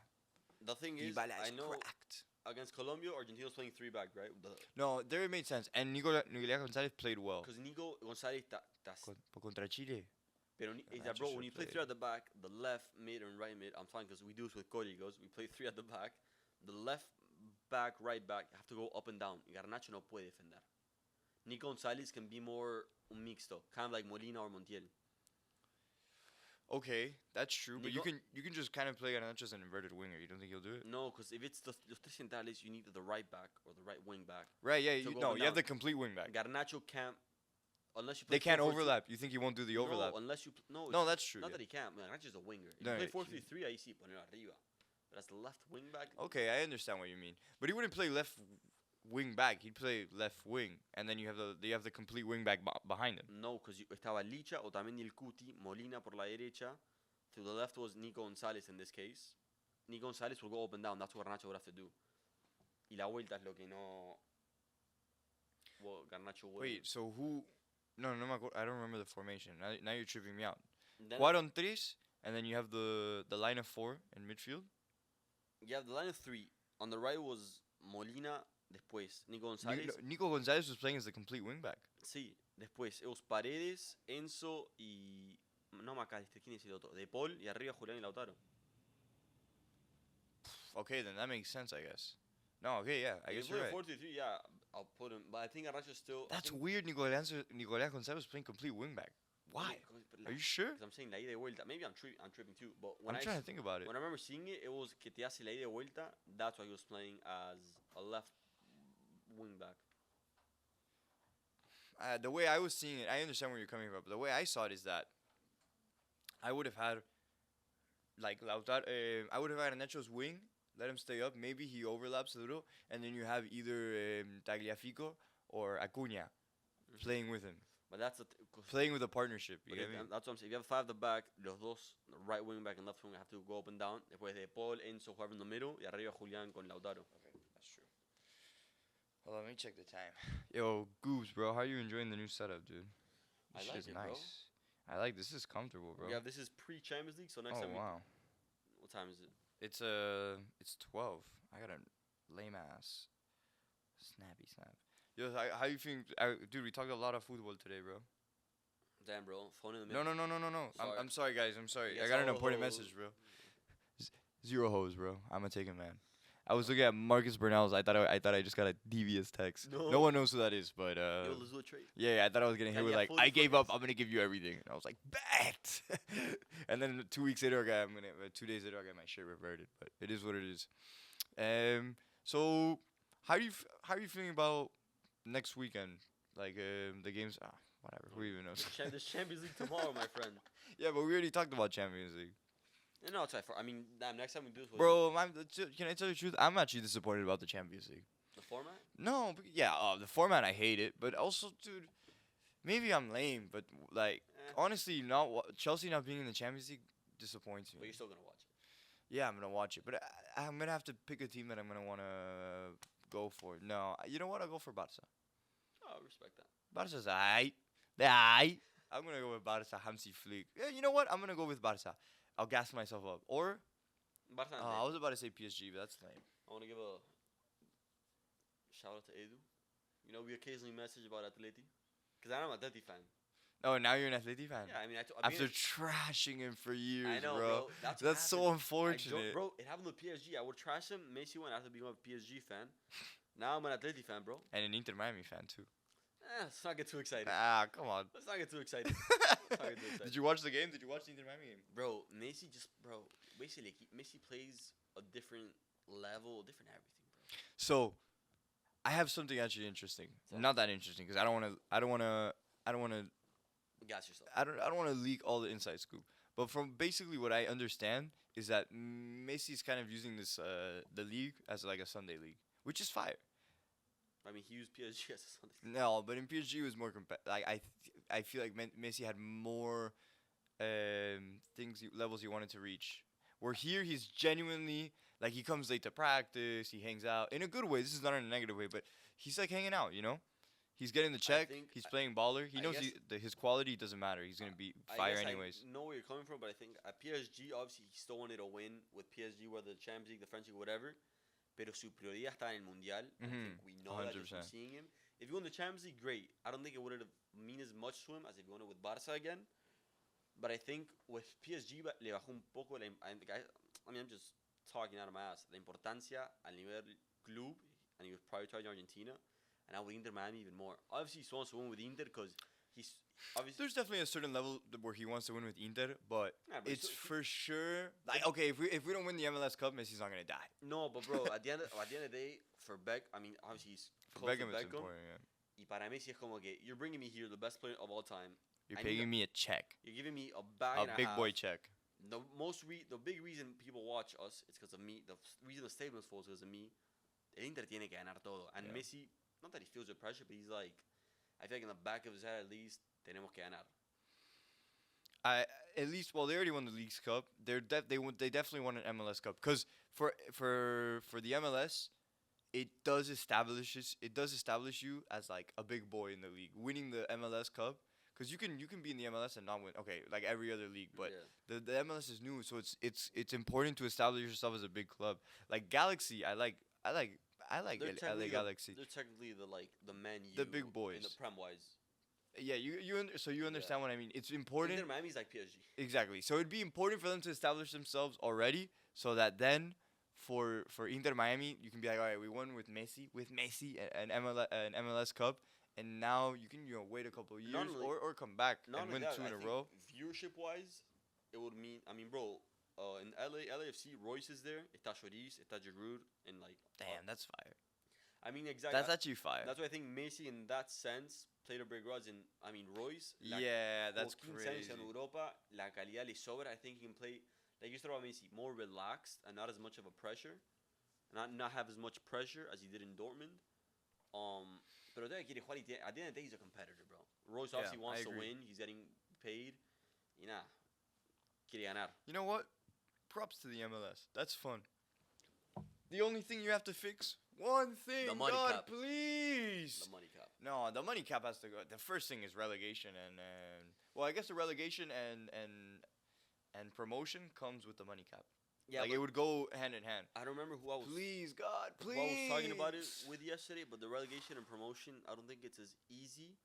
The thing is, Dybala I is know cracked. against Colombia, Argentina's playing 3 back, right? No, there it made sense, and Nicolás González played well. Because Nico González, Contra Chile. pero Garnacho bro, should when you play play. 3 at the back, the left mid and right mid, I'm fine because we do this with Cody. Goes, we play 3 at the back, the left back, right back have to go up and down. Garnacho no puede defender. Nico González can be more un mixto, kind of like Molina or Montiel. Okay, that's true, but you Nico- can just kind of play Garnacho as an inverted winger. You don't think he'll do it? No, because if it's los tres centrales, you need the right back or the right wing back. Right? Yeah. So go No, up and you have down. the complete wing back. Garnacho can't, unless you play They can't 4-4-2 overlap. You think he won't do the overlap? No, unless you no. No, it's that's true. Not yeah. that he can't. Garnacho's a winger. If No, you yeah, play 4-3-3, ahí sí, poner arriba. But as the left wing back, Okay, I understand what you mean, but he wouldn't play left wing back. He'd play left wing, and then you have the complete wing back behind him. no, because estaba Licha, Otamendi el Cuti, Molina por la derecha. To the left was Nico González in this case. Nico González will go up and down. That's what Garnacho would have to do. Y la vuelta es lo que no. Well, Garnacho would. Wait, so who? No, I don't remember the formation. Now you're tripping me out. Then Quad on tres, and then you have the line of 4 in midfield. you have the line of 3. On the right was Molina. Después Nico González. Nico González was playing as the complete wing back. Sí, después it was Paredes, Enzo y. No McAllister, ¿quién es el otro? De Paul y arriba Julián y Lautaro. Okay, then that makes sense, I guess. No, okay, yeah, I If guess we you're play right. 4-3-3, yeah, I'll put him. But I think Garnacho still. That's weird. Nicolás González was playing complete wing back. Why? Are you sure? Because I'm saying la ida y vuelta. Maybe I'm tripping too. But I'm trying to think about it. when I remember seeing it, it was que te hace la ida y vuelta. That's why he was playing as a left wing back. The way I was seeing it, I understand where you're coming from. But the way I saw it is that I would have had like Lautaro, I would have had Nacho's wing, let him stay up. Maybe he overlaps a little, and then you have either Tagliafico or Acuna playing with him, But that's playing with a partnership. You but get what I mean? that's what I'm saying. If you have five at the back, los dos, right wing back and left wing, have to go up and down. Después de Paul, Enzo, whoever in the middle, y arriba Julián con Lautaro. Okay, that's true. Hold on, let me check the time. Yo, Goobs, bro, how are you enjoying the new setup, dude? I This like shit's it, nice. bro. I like this. Is comfortable, bro. Yeah, this is pre-Champions League, so next Oh time. wow. What time is it? It's 12. I got a lame ass snappy snap. Yo, how you feeling, dude? We talked a lot of football today, bro. Damn, bro. Phone in the No, middle. no. Sorry. I'm sorry, guys. I'm sorry. Yes, I got an all important hoes. message, bro. Zero hoes, bro. I'm gonna take it, man. I was looking at Marcus Bernal's. I thought I just got a devious text. No. No one knows who that is, but Yo, let's do a trade. yeah, I thought I was getting hit Can with you like, afford I it for gave this? up. I'm gonna give you everything. And I was like, bet. And then 2 weeks later, I got 2 days later, I got my shit reverted. But it is what it is. So how are you feeling about next weekend? Like the games. Whatever. Who even knows? There's Champions League tomorrow, my friend. Yeah, but we already talked about Champions League. No, it's fine. I mean, damn, next time we do this, Bro, can I tell you the truth? I'm actually disappointed about the Champions League. the format. No, yeah, the format I hate it, but also, dude, maybe I'm lame, but like honestly, Chelsea not being in the Champions League disappoints But me. you're still gonna watch it. Yeah, I'm gonna watch it, but I'm gonna have to pick a team that I'm gonna wanna go for. No, you know what? I'll go for Barca. Oh, I respect that. Barca's aight. Aight. I'm gonna go with Barca. Hamsi Flick. Yeah, you know what? I'm gonna go with Barca. I'll gas myself up. Or Barca and I was about to say PSG, but that's lame. I want to give a shout out to Edu. You know, we occasionally message about Atleti. Because I'm an Atleti fan. Oh, now you're an Atleti fan. Yeah, I mean, After trashing him for years, I know, bro. That's That's so unfortunate. Bro, it happened with PSG. I would trash him. Messi went after being a PSG fan. Now I'm an Atleti fan, bro. And an Inter Miami fan too. Let's not get too excited. Come on. Let's not get too excited. Did you watch the game? Did you watch the Inter Miami game? Bro, basically, Messi plays a different level, different everything, bro. So, I have something actually interesting. So- Not that interesting because I don't want to Gas yourself. I don't want to leak all the inside scoop. But from basically what I understand is that Messi's kind of using this the league as like a Sunday league, which is fire. I mean, he used PSG as a Sunday. No, but in PSG it was more like I feel like Messi had more levels he wanted to reach. Where here he's genuinely like he comes late to practice, he hangs out in a good way. This is not in a negative way, but he's like hanging out, you know. He's getting the check. He's playing baller. He knows his quality doesn't matter. He's gonna be fire anyways. I know where you're coming from, but I think at PSG, obviously, he still wanted to win with PSG, whether the Champions League, the French League, whatever. Pero su prioridad está en el Mundial. I think we know that just from seeing him. If you won the Champions League, great. I don't think it would have mean as much to him as if he won it with Barca again. But I think with PSG le bajó un poco I mean, I'm just talking out of my ass. La importancia al nivel club, and he was prioritizing Argentina. And now with Inter Miami even more. Obviously, he wants to win with Inter because he's obviously. There's definitely a certain level where he wants to win with Inter, but it's for sure. Like, okay, if we don't win the MLS Cup, Messi's not gonna die. No, but bro, at the end of the day, for I mean, obviously he's For close Beckham, to it's Beckham. important. Yeah. Y para Messi es como que you're bringing me here, the best player of all time. You're paying me a check, You're giving me a bag and a big half. boy check. The big reason people watch us is because of me. The reason the stadium is full is because of me. El Inter tiene que ganar todo, and Messi. Not that he feels the pressure, but he's like, I feel like in the back of his head at least, tenemos que ganar. At least, well, they already won the Leagues Cup. They definitely won an MLS Cup because for the MLS, it does establish you as like a big boy in the league. Winning the MLS Cup, because you can be in the MLS and not win. Okay, like every other league, but the MLS is new, so it's important to establish yourself as a big club. Like Galaxy, I like LA Galaxy. They're technically the Man U. The big boys. In the Prem wise. Yeah, you understand what I mean. It's important. Inter Miami's like PSG. Exactly. So it'd be important for them to establish themselves already, so that then for Inter Miami, you can be like, all right, we won with Messi an MLS Cup, and now you can wait a couple of years or come back and win two in a row. Viewership wise, it would mean bro. In LAFC, Royce is there. Está Choriz, está Giroud, and Damn, that's fire. I mean, exactly. That's actually fire. That's why I think Messi, in that sense, played a big role. Royce. Yeah, that's crazy. En Europa, la calidad le sobra. I think he can play Like you started Messi more relaxed and not as much of a pressure, not have as much pressure as he did in Dortmund. Pero at the end of the day, he's a competitor, bro. Royce Yeah, obviously wants I to agree. win. He's getting paid. Y nada, quiere ganar. You know what? Props to the MLS. That's fun. The only thing you have to fix, one thing, The money God, cap. please. The money cap. No, the money cap has to go. The first thing is relegation, and well, I guess the relegation and promotion comes with the money cap. Yeah, Like but it would go hand in hand. I don't remember who I was. Please, God, please. Who I was talking about it with yesterday, but the relegation and promotion, I don't think it's as easy.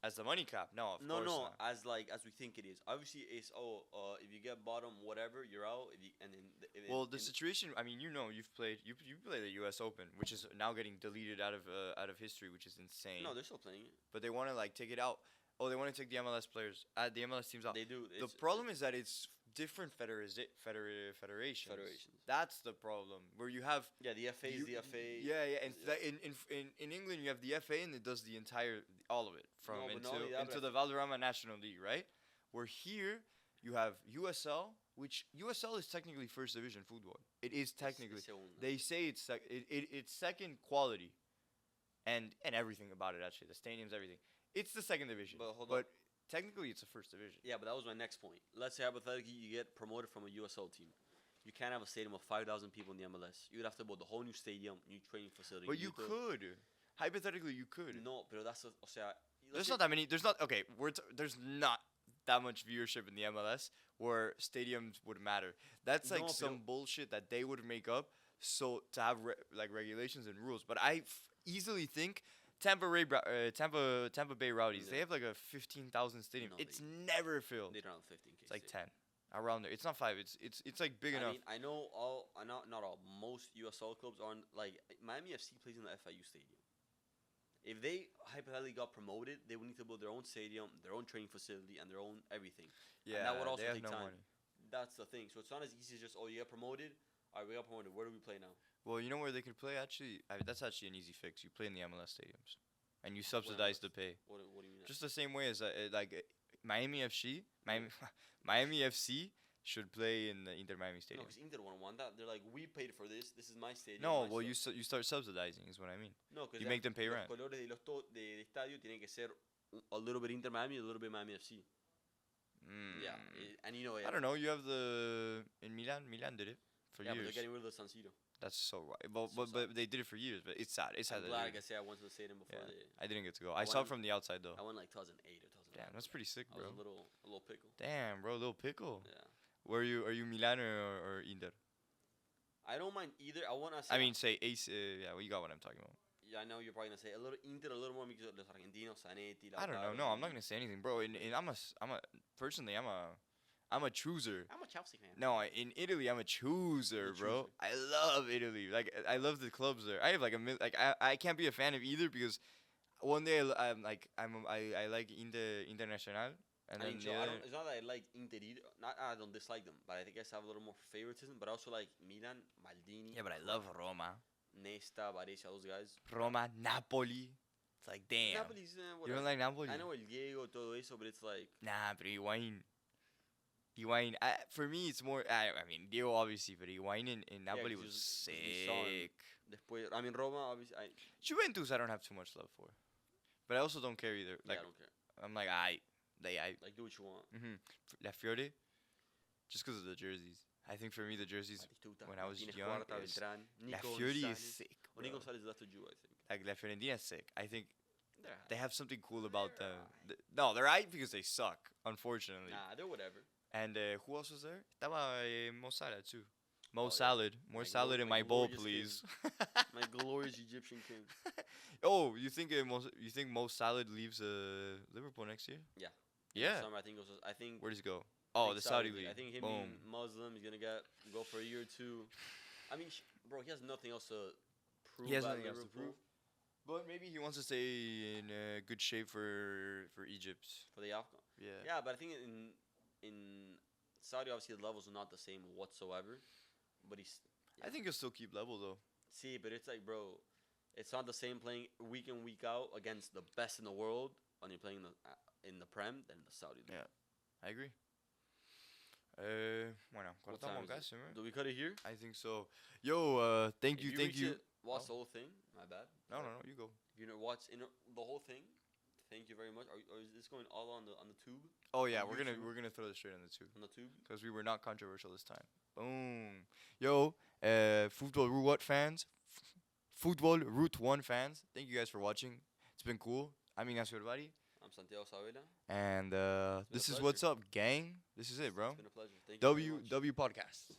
As the money cap, no, of course not. as we think it is. Obviously, it's if you get bottom, whatever, you're out. If you and then Well, the situation. I mean, you've played. You played the U.S. Open, which is now getting deleted out of history, which is insane. no, they're still playing it. But they want to like take it out. Oh, they want to take the MLS players, the MLS teams out. They do. The problem is that it's different federations. Federations. That's the problem. Where you have The FA is the FA. yeah, and in England you have the FA and it does the entire all of it from No, but not only that, into but the Valderrama National League, right? Where here you have USL, which USL is technically first division football. It is technically. It's segunda. They say it's second quality, and everything about it actually. The stadiums, everything. It's the second division, But hold but technically it's a first division. Yeah, but that was my next point. Let's say hypothetically you get promoted from a USL team. You can't have a stadium of 5,000 people in the MLS. You would have to build a whole new stadium, new training facility. But you could. Hypothetically, you could. No, pero that's o sea. There's not that many. There's not okay. There's not that much viewership in the MLS where stadiums would matter. That's like No, some bullshit that they would make up so to have like regulations and rules. But I easily think Tampa Bay Rowdies. They Yeah. have like a 15,000 stadium. No, it's never filled. They don't have 15K. It's like 10 around there. It's not 5. It's like big enough. I know not all. Most USL clubs aren't like Miami FC plays in the FIU stadium. If they hypothetically got promoted, they would need to build their own stadium, their own training facility, and their own everything. Yeah, that would also they have take no time. money. That's the thing. So it's not as easy as just you get promoted. All right, we got promoted. Where do we play now? Well, you know where they could play actually. That's actually an easy fix. You play in the MLS stadiums, and you subsidize the pay. What do you mean? Just the same way as Miami FC, Miami FC should play in the Inter Miami No, Stadium. because Inter want that. They're like, we paid for this. This is my stadium. No, my well stuff. you start subsidizing is what I mean. No, because you make them pay los rent. colores de de estadio tienen que ser a little bit Inter Miami, a little bit Miami FC. Yeah, and you know it. I don't know. You have the in Milan. Milan did it for Yeah, but years. they're getting rid of the San Siro. That's so right. But, So but they did it for years. But it's sad. It's sad. I'm glad I say I went to the stadium before Yeah. they. I didn't get to go. I saw it went- from the outside though. I went like 2008 or 2009. Damn, that's pretty sick, I was bro. a little pickle. Damn, bro, little pickle. Yeah. Are you Milan or Inter? I don't mind either. I want to say. I mean, say Ace. Yeah, well, you got what I'm talking about. Yeah, I know you're probably gonna say a little Inter, a little more because los argentinos, Zanetti. I don't know. No, I'm not gonna say anything, bro. Personally, I'm a chooser. I'm a Chelsea fan. No, in Italy, I'm a chooser, A bro. chooser. I love Italy. Like, I love the clubs there. I have like I can't be a fan of either because one day I like International, and I then mean, the Joe, other, it's not that I like Inter either. Not I don't dislike them, but I think I have a little more favoritism. But I also like Milan, Maldini. yeah, but I love Roma. Nesta, Varese, those guys. Roma, Napoli. It's like damn. Napoli's You whatever. don't like Napoli? I know El Diego, todo eso, but it's like Nah, but Higuain. For me, it's more. I mean, Diego obviously, but Higuain in Napoli 'cause was we saw him. sick. después. I mean, Roma, obviously. Juventus, I don't have too much love for, but I also don't care either. Yeah, Like, I don't care. I'm like, I. Like, do what you want. La Fiore, just because of the jerseys. I think for me, the jerseys Batistuta, when I was Martinez young, Cuarta, is- Beltrán, La Nico Fiore is Gonzalez. sick. Well, Nico Bro. Gonzalez left a Jew, I think. Like La Fiorentina is sick. I think They're they have something cool about them. No, they're right because they suck, unfortunately. Nah, they're whatever. And who else was there? Estaba Mo Salah too. Mo Oh, yeah. Salad, more My salad glo- in my my bowl, glorious please. My glorious Egyptian king. Oh, you think Mo Salad leaves Liverpool next year? Yeah. Yeah. Summer, I think. Where does he go? Oh, think the Saudi League. I think him Boom. being Muslim, he's gonna go for a year or two. I mean, bro, he has nothing else to prove. He has at nothing else to Liverpool prove. But maybe he wants to stay in good shape for Egypt. for the AFCON. Yeah. Yeah, but I think in Saudi, obviously the levels are not the same whatsoever. But he's. I think he'll still keep level though. See, but it's like, bro, it's not the same playing week in week out against the best in the world when you're playing in the Prem than the Saudi League. Yeah. I agree. Bueno, What time cortamos is it? casi, man. Do we cut it here? I think so. Yo, thank If you, you thank reach you. it, watch Oh. the whole thing. My bad. No, you go. If you watch the whole thing, thank you very much. Or is this going all on the tube? Oh yeah, On YouTube? we're gonna throw this straight on the tube On the tube? because we were not controversial this time. Boom. Yo, Football Route fans, Football Route 1 fans. Thank you guys for watching. It's been cool. I'm Ignacio Herbari, I'm Santiago Savela. and been this a is what's pleasure. up, gang. This is it, bro. It's been a pleasure. Thank you very much. W Podcast.